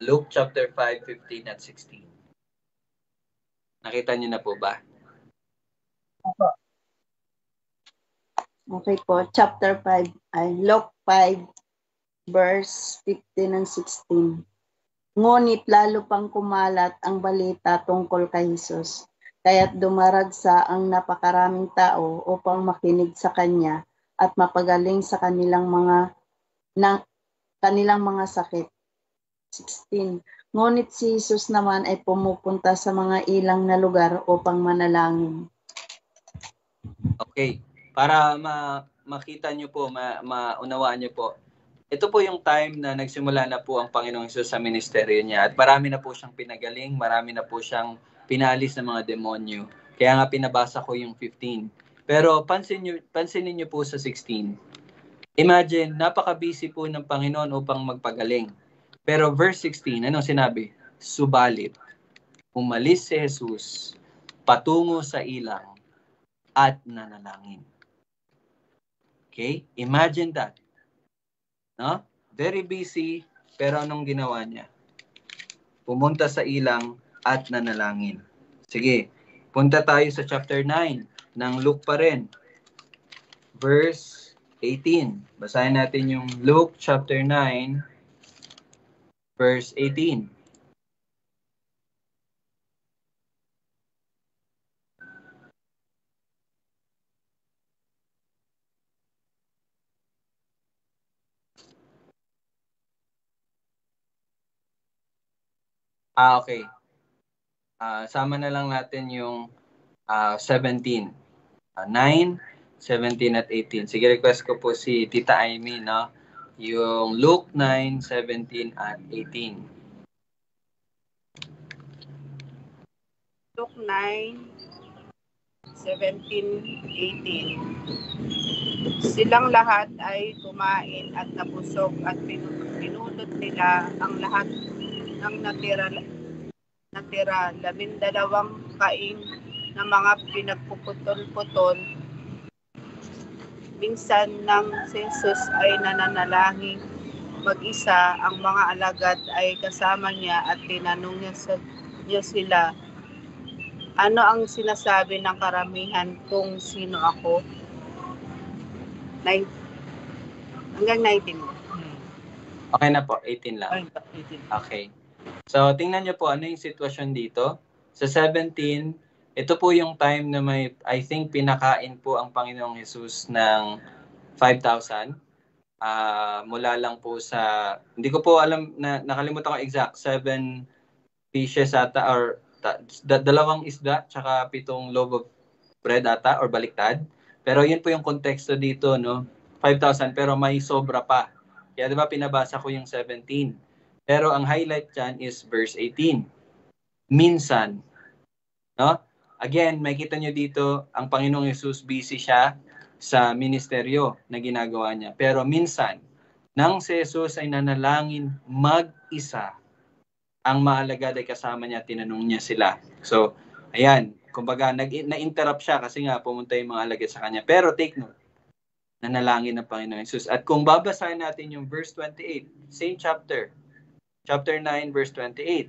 Luke chapter 5, 15 at 16. Nakita niyo na po ba? Okay po, chapter 5, Luke 5, verse 15 and 16. Ngunit lalo pang kumalat ang balita tungkol kay Jesus, kaya't dumaragsa ang napakaraming tao upang makinig sa kanya at mapagaling sa kanilang mga sakit. 16. Ngunit si Jesus naman ay pumupunta sa mga ilang na lugar upang manalangin. Okay. Para makita nyo po, maunawaan nyo po, ito po yung time na nagsimula na po ang Panginoong Jesus sa ministeryo niya at marami na po siyang pinagaling, marami na po siyang pinalis ng mga demonyo. Kaya nga pinabasa ko yung 15. Pero pansinin niyo po sa 16. Imagine, napaka-busy po ng Panginoon upang magpagaling. Pero verse 16, anong sinabi? Subalit, umalis si Jesus patungo sa ilang at nanalangin. Okay? Imagine that. No? Very busy, pero anong ginawa niya? Pumunta sa ilang at nanalangin. Sige, punta tayo sa chapter 9 ng Luke pa rin. Verse 18. Basahin natin yung Luke chapter 9, verse 18. Okay. Sama na lang natin yung 17. 9, 17 at 18. Sige, request ko po si Tita Amy, no? Yung Luke 9, 17 at 18. Luke 9, 17, 18. Silang lahat ay kumain at nabusog at pinulot nila ang lahat ng natira 12 kaing na mga pinagpuputol-putol. Minsan nang si Jesus ay nananalangin mag-isa, ang mga alagad ay kasama niya at tinanong niya sila, ano ang sinasabi ng karamihan kung sino ako? Hanggang 19. Okay na po, 18 lang. Ay, 18. Okay. So, tingnan niyo po ano yung sitwasyon dito. Sa 17, ito po yung time na may, I think, pinakain po ang Panginoong Jesus ng 5,000. Mula lang po sa, hindi ko po alam, nakalimutan ko exact, 7 fishes ata, or 2 isda, tsaka 7 loaf of bread ata, or baliktad. Pero yun po yung konteksto dito, no? 5,000, pero may sobra pa. Kaya diba pinabasa ko yung 17. Pero ang highlight dyan is verse 18. Minsan, no? Again, makita nyo dito, ang Panginoong Jesus busy siya sa ministeryo na ginagawa niya. Pero minsan, nang si Jesus ay nanalangin mag-isa, ang mga alagad ay kasama niya, tinanong niya sila. So, ayan, kumbaga, na-interrupt siya kasi nga pumunta yung mga alagad sa kanya. Pero take note, nanalangin ng Panginoong Jesus. At kung babasahin natin yung verse 28, same chapter 9, verse 28.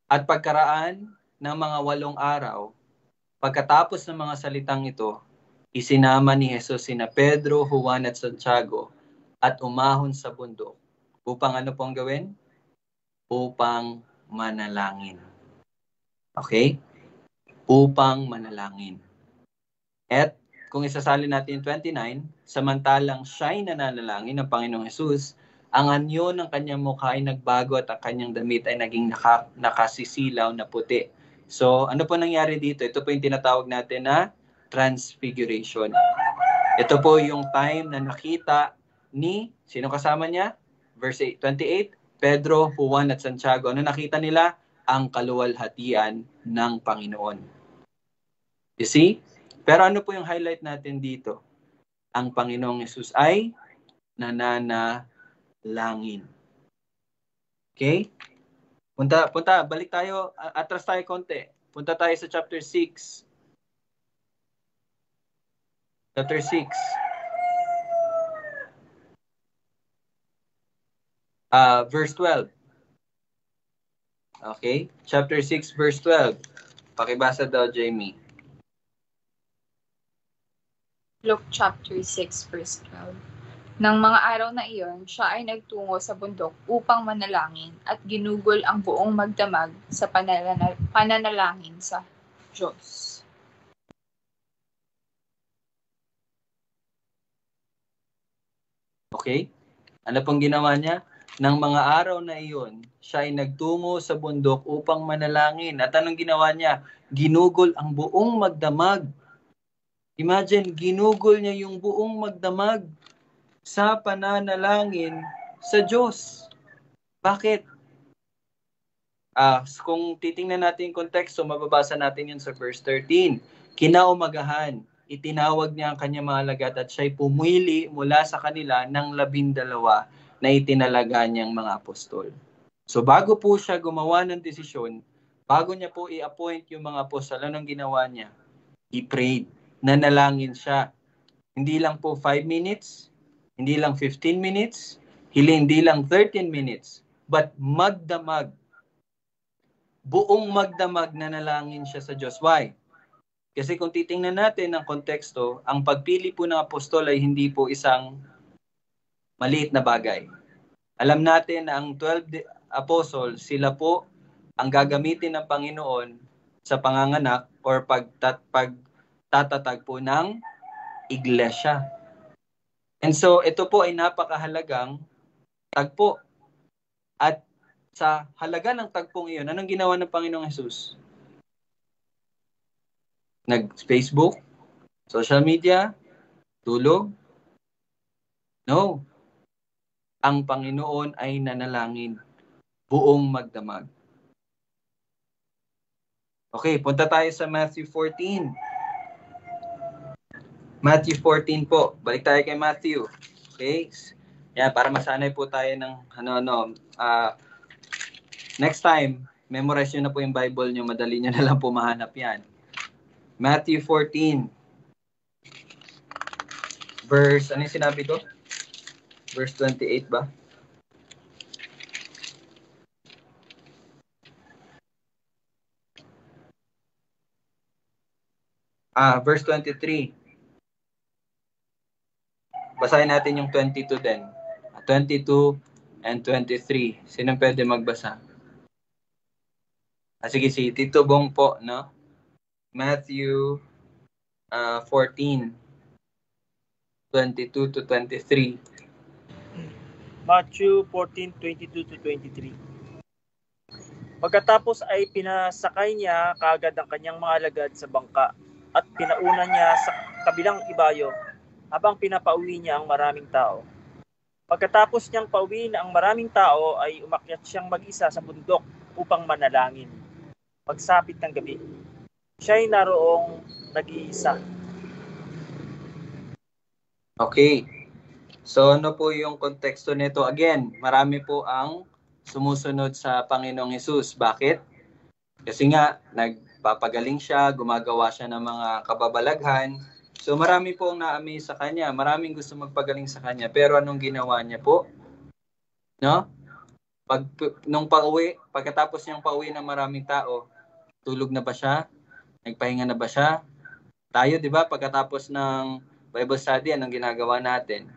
At pagkaraan ng mga 8 araw, pagkatapos ng mga salitang ito, isinama ni Jesus sina Pedro, Juan at Santiago at umahon sa bundok. Upang ano pong gawin? Upang manalangin. Okay? Upang manalangin. At kung isasalin natin yung 29, samantalang siya'y nananalangin ng Panginoong Jesus, ang anyo ng kanyang mukha ay nagbago at ang kanyang damit ay naging nakasisilaw na puti. So, ano po nangyari dito? Ito po yung tinatawag natin na transfiguration. Ito po yung time na nakita ni, sino kasama niya? Verse 28, Pedro, Juan at Santiago. Ano nakita nila? Ang kaluwalhatian ng Panginoon. You see? Pero ano po yung highlight natin dito? Ang Panginoong Jesus ay nananalangin. Okay? Punta, balik tayo, atras tayo konti. Punta tayo sa chapter 6. Chapter 6. Verse 12. Okay? Chapter 6, verse 12. Pakibasa daw, Jamie. Luke chapter 6 verse 12. Nang mga araw na iyon, siya ay nagtungo sa bundok upang manalangin at ginugol ang buong magdamag sa pananalangin sa Diyos. Okay? Ano pong ginawa niya? Nang mga araw na iyon, siya ay nagtungo sa bundok upang manalangin. At anong ginawa niya? Ginugol ang buong magdamag. Imagine, ginugol niya yung buong magdamag. sa pananalangin sa Diyos. Bakit? Kung titingnan natin yung konteksto, mababasa natin yun sa verse 13. Kinaumagahan, itinawag niya ang kanyang mga alagad at siya'y pumili mula sa kanila ng 12 na itinalaga niyang mga apostol. So bago po siya gumawa ng desisyon, bago niya po i-appoint yung mga apostol, anong ginawa niya? He prayed. Nanalangin siya. Hindi lang po 5 minutes, hindi lang 15 minutes, hindi lang 13 minutes, but magdamag. Buong magdamag nanalangin siya sa Diyos. Why? Kasi kung titingnan natin ang konteksto, ang pagpili po ng apostol ay hindi po isang maliit na bagay. Alam natin na ang 12 apostles, sila po ang gagamitin ng Panginoon sa panganganak or pagtatatag po ng iglesia. And so, ito po ay napakahalagang tagpo. At sa halaga ng tagpong iyon, anong ginawa ng Panginoong Hesus? Nag-Facebook? Social media? Tulog? No. Ang Panginoon ay nanalangin. Buong magdamag. Okay, punta tayo sa Matthew 14. Matthew 14 po. Balik tayo kay Matthew. Okay? Yan, para masanay po tayo ng next time, memorize nyo na po yung Bible nyo. Madali nyo na lang po mahanap yan. Matthew 14. Verse, ano yung sinabi ko? Verse 28 ba? Verse 23. Basahin natin yung 22 din. 22 and 23. Sino pwede magbasa? Sige, si Tito Bong po, no? Matthew 14, 22 to 23. Matthew 14, 22 to 23. Pagkatapos ay pinasakay niya kaagad ang kanyang mga alagad sa bangka at pinauna niya sa kabilang ibayo habang pinapauwi niya ang maraming tao. Pagkatapos niyang pauwi na ang maraming tao ay umakyat siyang mag-isa sa bundok upang manalangin. Pagsapit ng gabi, siya'y naroong nag-iisa. Okay. So ano po yung konteksto nito? Again, marami po ang sumusunod sa Panginoong Hesus. Bakit? Kasi nga, nagpapagaling siya, gumagawa siya ng mga kababalaghan. So marami po ang na-amaze sa kanya. Maraming gusto magpagaling sa kanya. Pero anong ginawa niya po? No? Nung pauwi, pagkatapos niyang pauwi ng maraming tao, tulog na ba siya? Nagpahinga na ba siya? Tayo, di ba, pagkatapos ng Bible study, anong ginagawa natin?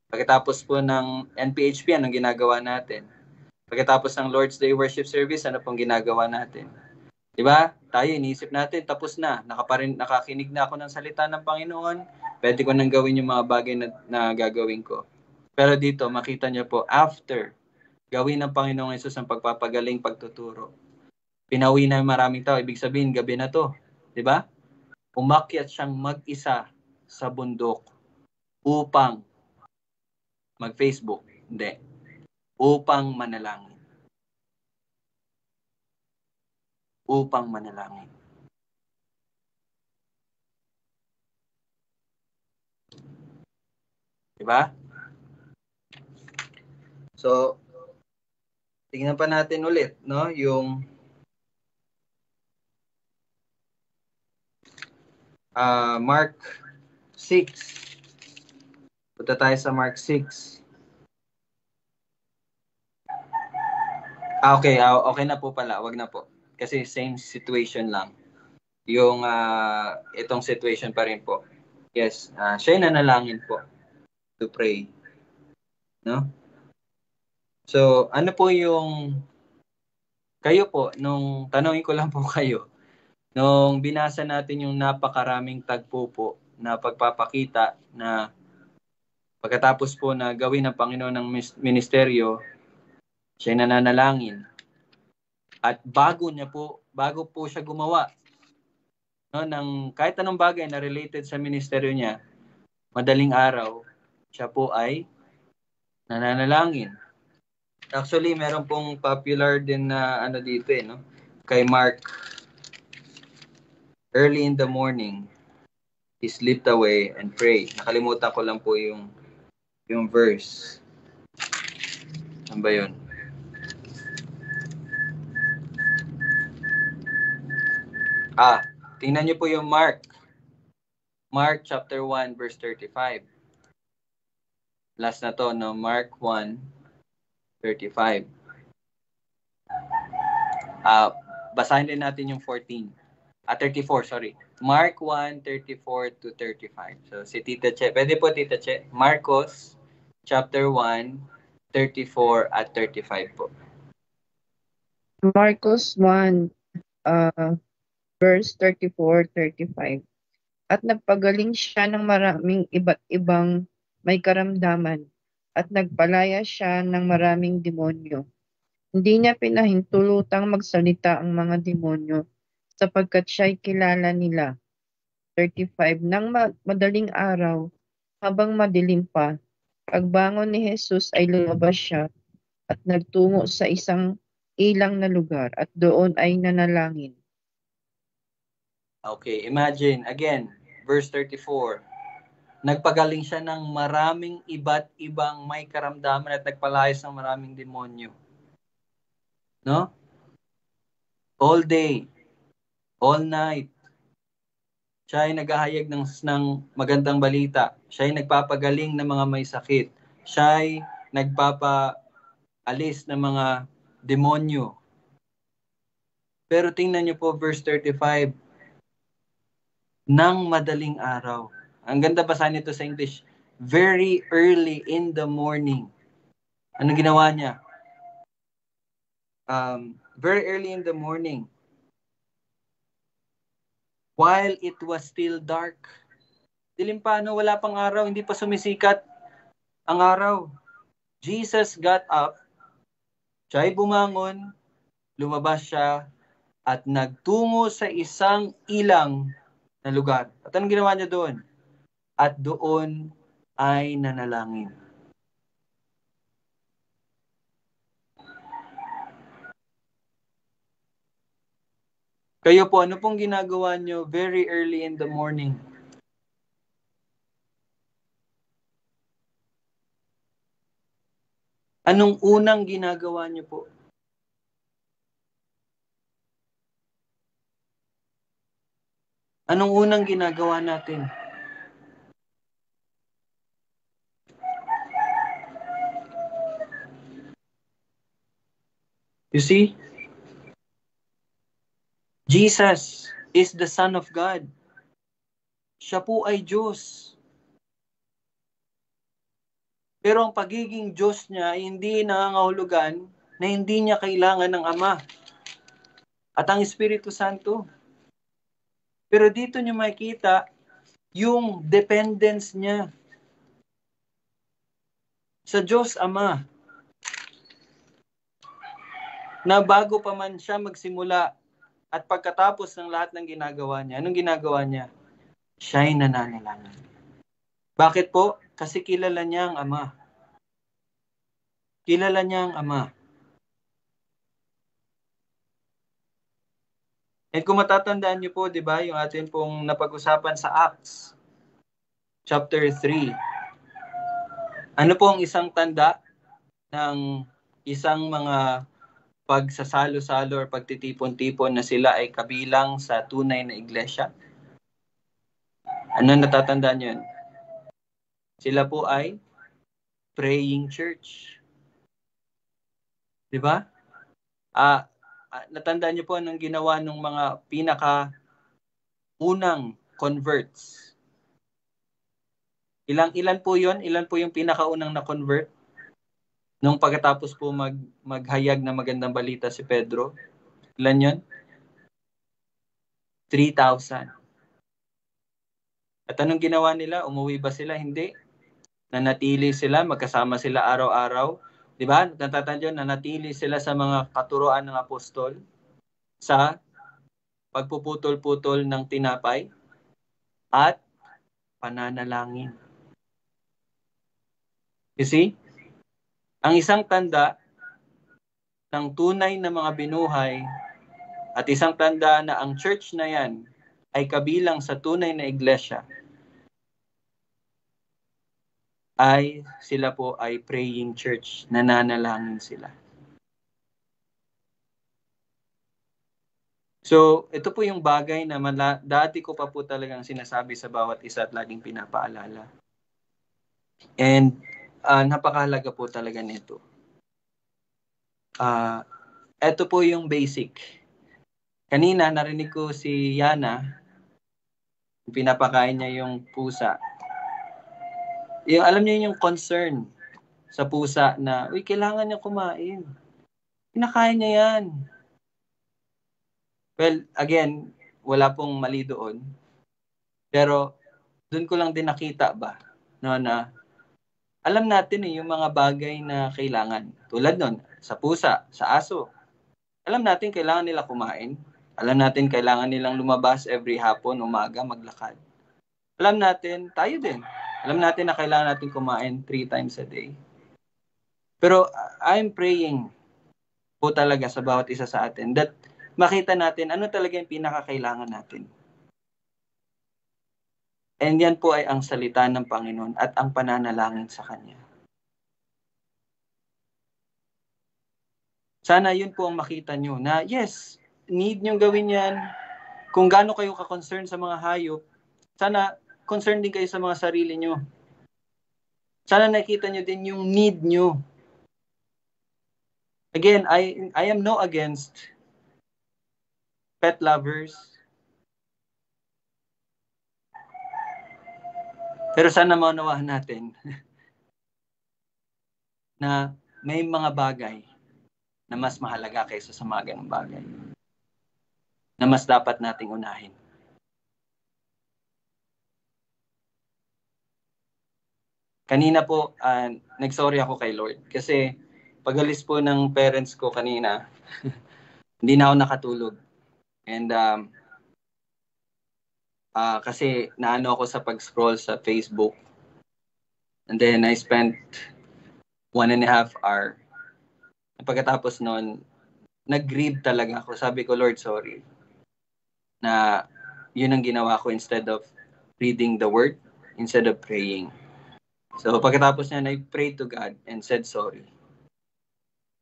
Pagkatapos po ng NPHP, anong ginagawa natin? Pagkatapos ng Lord's Day Worship Service, ano pong ginagawa natin? Di ba? Tayo, iniisip natin, tapos na. Nakakinig na ako ng salita ng Panginoon. Pwede ko nang gawin yung mga bagay na gagawin ko. Pero dito, makita niyo po, after gawin ng Panginoong Hesus ang pagpapagaling, pagtuturo, pinauwi na yung maraming tao. Ibig sabihin, gabi na to. Di ba? Umakyat siyang mag-isa sa bundok upang mag-Facebook. Hindi. Upang manalangin. Upang manalangin. Diba? So, tingnan pa natin ulit, no? Yung Mark 6. Punta tayo sa Mark 6. Okay, okay na po pala. Wag na po. Kasi same situation lang. Yung itong situation pa rin po. Yes, siya nanalangin po to pray. No? So, ano po yung kayo po, nung tanongin ko lang po kayo, nung binasa natin yung napakaraming tagpo po na pagpapakita na pagkatapos po na gawin ng Panginoon ng ministeryo, siya nananalangin. At bago po siya gumawa ng kahit anong bagay na related sa ministeryo niya, madaling araw, siya po ay nananalangin. Actually, meron pong popular din na dito no? Kay Mark. Early in the morning, he slipped away and prayed. Nakalimutan ko lang po yung verse. Ano ba yun? Tingnan niyo po yung Mark. Mark chapter 1 verse 35. Last na to, no? Mark 1:35. Basahin din natin yung 34, sorry. Mark 1:34 to 35. So, si Tita Che. Pwede po, Tita Che. Marcos chapter 1:34 at 35 po. Marcos 1, verse 34-35. At nagpagaling siya ng maraming iba't ibang may karamdaman at nagpalaya siya ng maraming demonyo. Hindi niya pinahintulutang magsalita ang mga demonyo sapagkat siya'y kilala nila. 35. Nang madaling araw, habang madilim pa, pagbangon ni Jesus ay lumabas siya at nagtungo sa isang ilang na lugar at doon ay nanalangin. Okay, imagine, again, verse 34. Nagpagaling siya ng maraming iba't ibang may karamdaman at nagpalayas ng maraming demonyo. No? All day, all night, siya ay naghahayag ng magandang balita. Siya ay nagpapagaling ng mga may sakit. Siya ay nagpapaalis ng mga demonyo. Pero tingnan niyo po verse 35. Nang madaling araw. Ang ganda basahin nito sa English. Very early in the morning. Ano ginawa niya? Very early in the morning. While it was still dark. Dilim pa, wala pang araw, hindi pa sumisikat ang araw. Jesus got up, siya ay bumangon, lumabas siya, at nagtungo sa isang ilang na lugar. At anong ginawa niya doon? At doon ay nanalangin. Kayo po, ano pong ginagawa niyo very early in the morning? Anong unang ginagawa niyo po? Anong unang ginagawa natin? You see? Jesus is the Son of God. Siya po ay Diyos. Pero ang pagiging Diyos niya ay hindi nangangahulugan na hindi niya kailangan ng Ama at ang Espiritu Santo. Pero dito niyo makikita yung dependence niya sa Diyos Ama. Na bago pa man siya magsimula at pagkatapos ng lahat ng ginagawa niya, anong ginagawa niya? Siya'y nananalangin. Bakit po? Kasi kilala niya ang Ama. Kilala niya ang Ama. At kung matatandaan niyo po, di ba, yung atin pong napag-usapan sa Acts, chapter 3. Ano po ang isang tanda ng isang mga pagsasalo-salo or pagtitipon-tipon na sila ay kabilang sa tunay na iglesia? Ano natatandaan niyo? Sila po ay praying church. Di ba? Natandaan niyo po anong ginawa ng mga pinaka-unang converts? Ilan po yun? Ilan po yung pinakaunang na-convert? Nung pagkatapos po maghayag na magandang balita si Pedro. Ilan yun? 3,000. At anong ginawa nila? Umuwi ba sila? Hindi. Nanatili sila, magkasama sila araw-araw. Diba? Natatandaan, nanatili sila sa mga katuruan ng apostol sa pagpuputol-putol ng tinapay at pananalangin. You see? Ang isang tanda ng tunay na mga binuhay at isang tanda na ang church na yan ay kabilang sa tunay na iglesia ay sila po ay praying church, nananalangin sila. So, ito po yung bagay na dati ko pa po talagang sinasabi sa bawat isa at laging pinapaalala. And napakahalaga po talaga nito. Ito po yung basic. Kanina, narinig ko si Yana, pinapakain niya yung pusa. Alam niyo yung concern sa pusa na, uy, kailangan niya kumain. Pinakain niya yan. Well, again, wala pong mali doon. Pero, doon ko lang din nakita ba, no, na alam natin yung mga bagay na kailangan. Tulad nun, sa pusa, sa aso. Alam natin kailangan nila kumain. Alam natin kailangan nilang lumabas every hapon, umaga, maglakad. Alam natin, tayo din. Alam natin na kailangan natin kumain 3 times a day. Pero I'm praying po talaga sa bawat isa sa atin that makita natin ano talaga yung pinakakailangan natin. And yan po ay ang salita ng Panginoon at ang pananalangin sa Kanya. Sana yun po ang makita nyo na yes, need nyo gawin yan. Kung gaano kayo ka-concern sa mga hayop, sana concern din kayo sa mga sarili nyo. Sana nakita nyo din yung need nyo. Again, I am no against pet lovers. Pero sana maunawahan natin na may mga bagay na mas mahalaga kaysa sa mga ganung bagay na mas dapat nating unahin. Kanina po, nagsorry ako kay Lord kasi pag-alis po ng parents ko kanina, hindi na ako nakatulog. And kasi naano ako sa pag-scroll sa Facebook. And then I spent 1.5 hours. Pagkatapos noon, nag-grieve talaga ako. Sabi ko, Lord, sorry. Na yun ang ginawa ko instead of reading the word, instead of praying. So pagkatapos niya, I prayed to God and said sorry.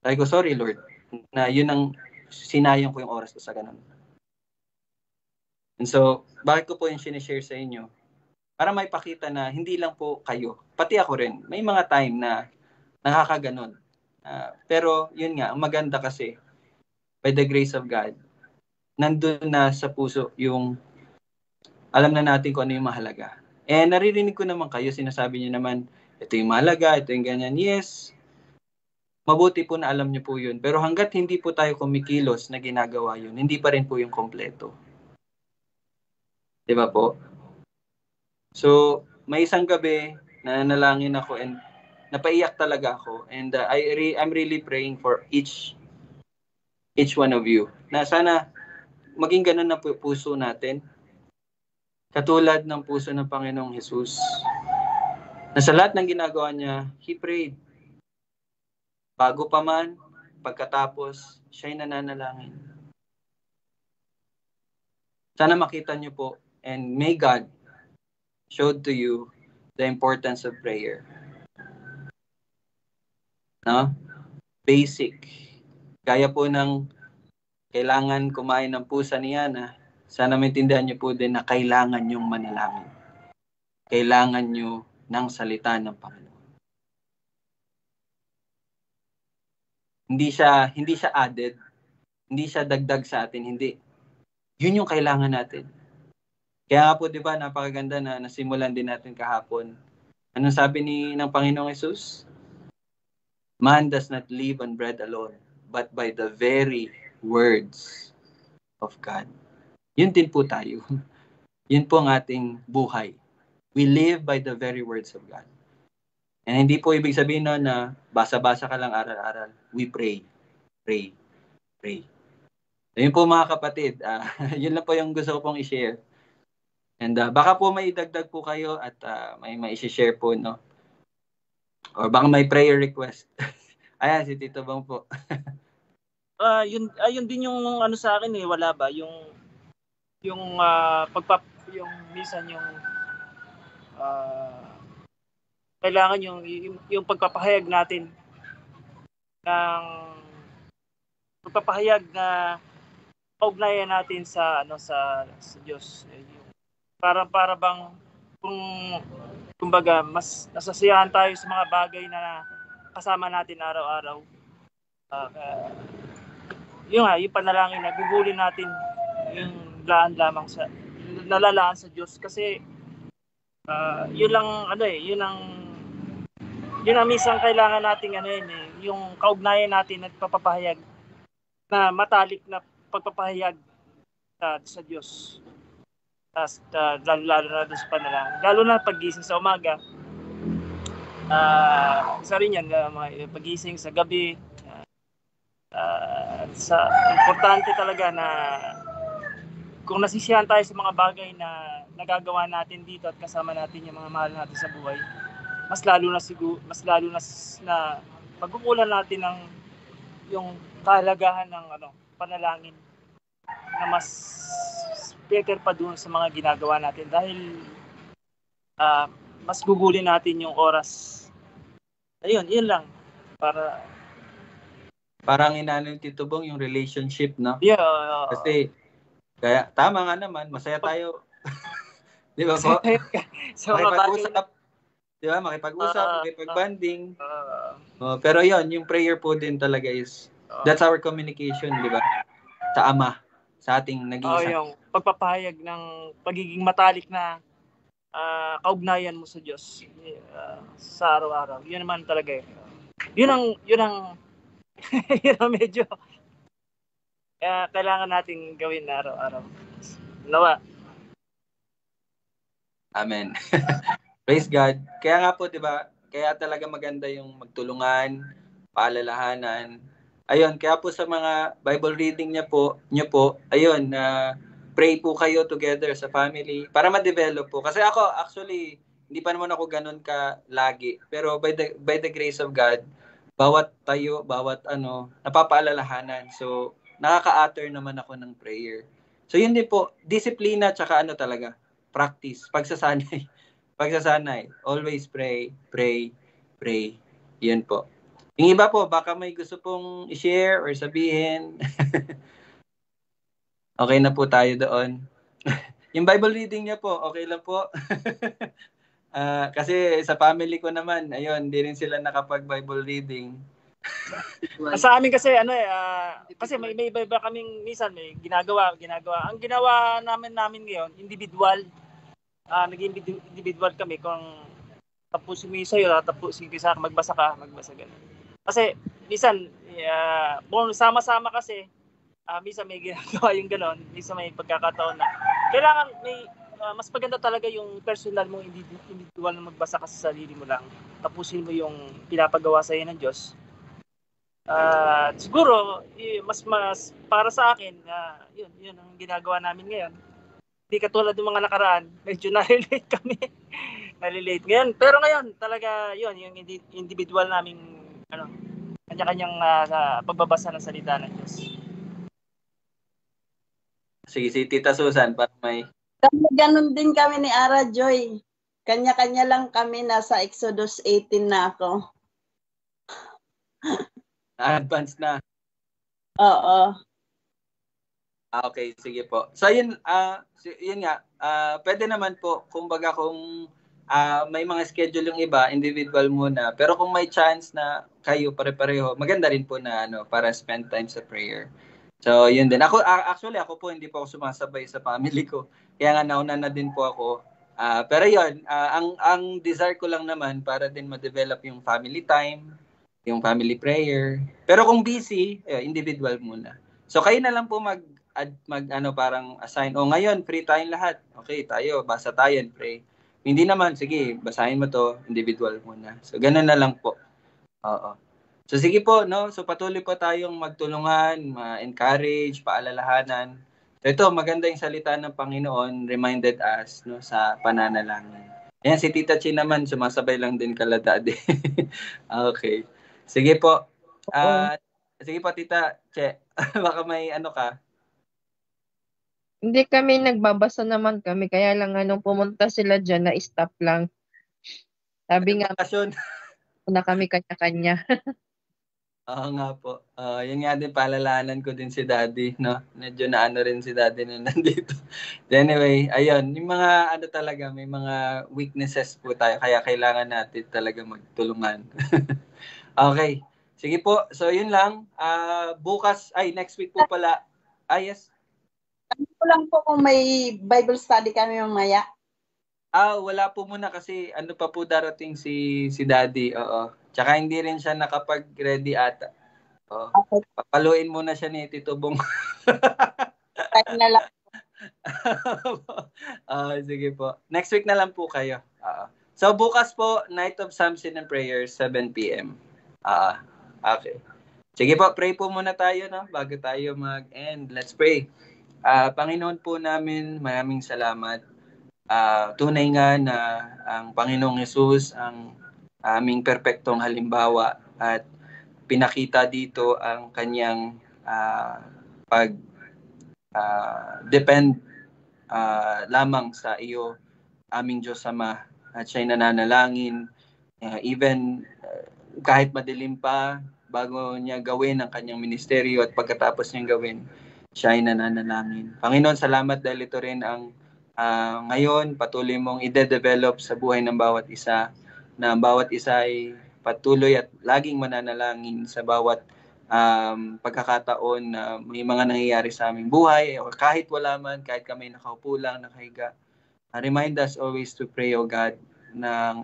Sabi ko, sorry Lord, na yun ang sinayang ko yung oras ko sa ganun. And so, bakit ko po yung sinishare sa inyo? Para may pakita na hindi lang po kayo, pati ako rin. May mga time na nakakaganon. Pero yun nga, ang maganda kasi, by the grace of God, nandun na sa puso yung alam na natin kung ano yung mahalaga. And naririnig ko naman kayo, sinasabi niyo naman, ito yung mahalaga, ito yung ganyan. Yes, mabuti po na alam niyo po yun. Pero hanggat hindi po tayo kumikilos na ginagawa yun, hindi pa rin po yung kompleto. Diba po? So, may isang gabi na nanalangin ako and napaiyak talaga ako. And I'm really praying for each one of you. Na sana maging ganun na puso natin. Katulad ng puso ng Panginoong Jesus. Na sa lahat ng ginagawa niya, He prayed. Bago pa man, pagkatapos, siya'y nananalangin. Sana makita niyo po, and may God show to you the importance of prayer. No? Basic. Kaya po ng kailangan kumain ng pusa ni Yana, sana maintindihan niyo po din na kailangan niyong manalangin. Kailangan niyo ng salita ng Panginoon. Hindi siya added. Hindi siya dagdag sa atin. Hindi. Yun yung kailangan natin. Kaya nga po, di ba, napakaganda na nasimulan din natin kahapon. Anong sabi ng Panginoong Jesus? Man does not live on bread alone, but by the very words of God. Yun din po tayo. Yun po ang ating buhay. We live by the very words of God. And hindi po ibig sabihin no, na basa-basa ka lang aral-aral. We pray. Pray. Pray. Ayun po mga kapatid. Yun lang po yung gusto ko pong i-share. And baka po may idagdag po kayo at may i-share po, no? Or baka may prayer request. Ayan, si Tito Bong po. Yun din yung ano sa akin wala ba yung yung minsan yung kailangan yung pagpapahayag natin ng pagpapahayag na kaugnayan natin sa sa Diyos. Para bang kumbaga mas nasasiyahan tayo sa mga bagay na kasama natin araw-araw. Yung panalangin na gugulin natin yung nalalaan sa Diyos kasi yun lang yun ang minsan kailangan nating yung kaugnayan natin at papapahayag na matalik na pagpapahayag sa Diyos. Lalo na sa panalangin. Lalo na paggising sa umaga. Isa rin yan, paggising sa gabi. Importante talaga na kung nasisiyahan tayo sa mga bagay na nagagawa natin dito at kasama natin yung mga mahal natin sa buhay, mas lalo na pagkukulan natin ng yung kahalagahan ng panalangin na mas better pa doon sa mga ginagawa natin dahil mas gugulin natin yung oras. Ayun, yun lang para Parang inano yung Tito Bong, yung relationship, no? Yeah. Kasi, kaya, tama nga naman, masaya tayo. Di ba po? So, Makipag-usap. Di ba? Makipag-usap, makipag-banding. Pero yon yung prayer po din talaga is, that's our communication, di ba? Sa Ama, sa ating nag-iisa. yung pagpapahayag ng pagiging matalik na kaugnayan mo sa Diyos sa araw-araw. Yun naman talaga Yun ang yun ang medyo kailangan nating gawin na araw-araw. Nawa. Amen. Praise God. Kaya nga po, 'di ba? Kaya talaga maganda yung magtulungan, paalalahanan. Ayun, kaya po sa mga Bible reading niyo po, ayun, pray po kayo together sa family para ma-develop po. Kasi ako actually hindi pa naman ako ganun ka lagi, pero by the grace of God, bawat napapaalalahanan. So, nakaka-utter naman ako ng prayer. So, yun din po, disiplina tsaka talaga, practice, pagsasanay. Always pray. Yun po. Yung iba po, baka may gusto pong i-share or sabihin. Okay na po tayo doon. Yung Bible reading niya po, okay lang po. Kasi sa family ko naman, ayun, hindi rin sila nakapag-Bible reading. Sa amin kasi kasi may iba kaming minsan may ginagawa. Ang ginawa namin ngayon, individual. Naging individual kami kung tapusin mo yung sa'yo, tapusin ko sa magbasa ganun. Kasi minsan kung sama-sama kasi minsan may ginagawa yung gano'n, minsan may pagkakataon na kailangan may mas maganda talaga yung personal mong individual na magbasa ka sa sarili mo lang. Tapusin mo yung pinapagawa sa iyo ng Diyos. Siguro mas para sa akin yun ang ginagawa namin ngayon. Hindi katulad ng mga nakaraan, medyo na-relate kami. Na-relate ngayon. Pero ngayon talaga yun yung individual naming kanya-kanyang pagbabasa ng salita ng Diyos. Sige, si Tita Susan, para may... Ganun din kami ni Ara Joy. Kanya-kanya lang kami, nasa Exodus 18 na ako. Advance na. Oo. Okay, sige po. So yun nga, pwede naman po, kumbaga kung may mga schedule yung iba, individual muna. Pero kung may chance na kayo pare-pareho, maganda rin po na para spend time sa prayer. So, yun din. Ako po, hindi po ako sumasabay sa family ko. Kaya nga nauna na din po ako. Pero yun, ang desire ko lang naman para din ma-develop yung family time, yung family prayer. Pero kung busy, individual muna. So, kayo na lang po parang assign. Ngayon, free tayong lahat. Okay, basa tayo and pray. Hindi naman, sige, basahin mo to, individual muna. So, ganun na lang po. Oo. So sige po, no? So patuloy po tayong magtulungan, ma-encourage, paalalahanan. So ito, maganda yung salita ng Panginoon, reminded us sa pananalangin. Ayan, si Tita Chi naman, sumasabay lang din kala Daddy. Okay. Sige po. Ah, sige po, Tita Che. Baka may ano ka. Hindi kami nagbabasa naman kami, kaya lang nung pumunta sila dyan, na-stop lang. Sabi nga, Bakasyon. na kami kanya-kanya. Oo nga po. Yun nga din, palalanan ko din si Daddy, no? Medyo naano rin si Daddy na nandito. Anyway, ayun, yung mga ano talaga, may mga weaknesses po tayo, kaya kailangan natin talaga magtulungan. Okay. Sige po, so yun lang. Bukas, next week po pala. Yes. Ko lang po kung may Bible study kami mamaya. Wala po muna kasi ano pa po darating si Daddy. Oo. Tsaka hindi rin siya nakapag-ready ata. Oo. Okay, Papaluin muna siya ni Tito Bong. tayo na lang. Sige po. Next week na lang po kayo. So bukas po, Night of Samson and Prayers, 7 p.m. Okay. Sige po, pray po muna tayo, no? Bago tayo mag-end. Let's pray. Panginoon po namin, maraming salamat. Tunay nga na ang Panginoong Yesus ang aming perpektong halimbawa at pinakita dito ang kanyang depend lamang sa iyo, aming Diyos Ama, at siya'y nananalangin even kahit madilim pa bago niya gawin ang kanyang ministeryo at pagkatapos niyang gawin, siya'y nananalangin. Panginoon, salamat dahil ito rin ang ngayon patuloy mong ide-develop sa buhay ng bawat isa, na ang bawat isa ay patuloy at laging mananalangin sa bawat pagkakataon na may mga nangyayari sa aming buhay, o kahit wala man, kahit kami nakaupo lang, nakahiga. Remind us always to pray, O God, na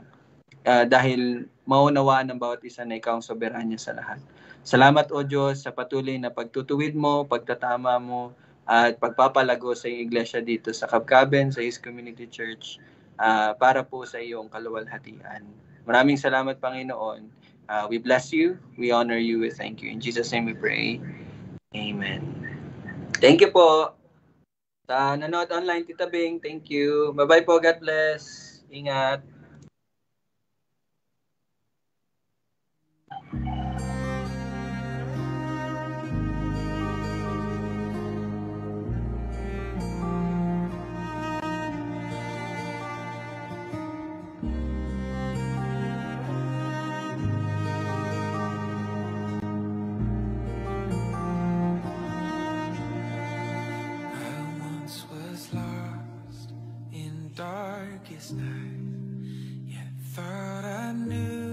dahil maunawaan ng bawat isa na ikaw ang soberanya sa lahat. Salamat, O Diyos, sa patuloy na pagtutuwid mo, pagtatama mo, at pagpapalago sa iyong iglesia dito sa Kabkaben, sa East Community Church, para po sa iyong kaluwalhatian. Maraming salamat, Panginoon. We bless you, we honor you, we thank you. In Jesus' name we pray. Amen. Thank you po. Sa nanood online, Tita Bing, thank you. Bye-bye po, God bless. Ingat. I once was lost in darkest night, yet thought I knew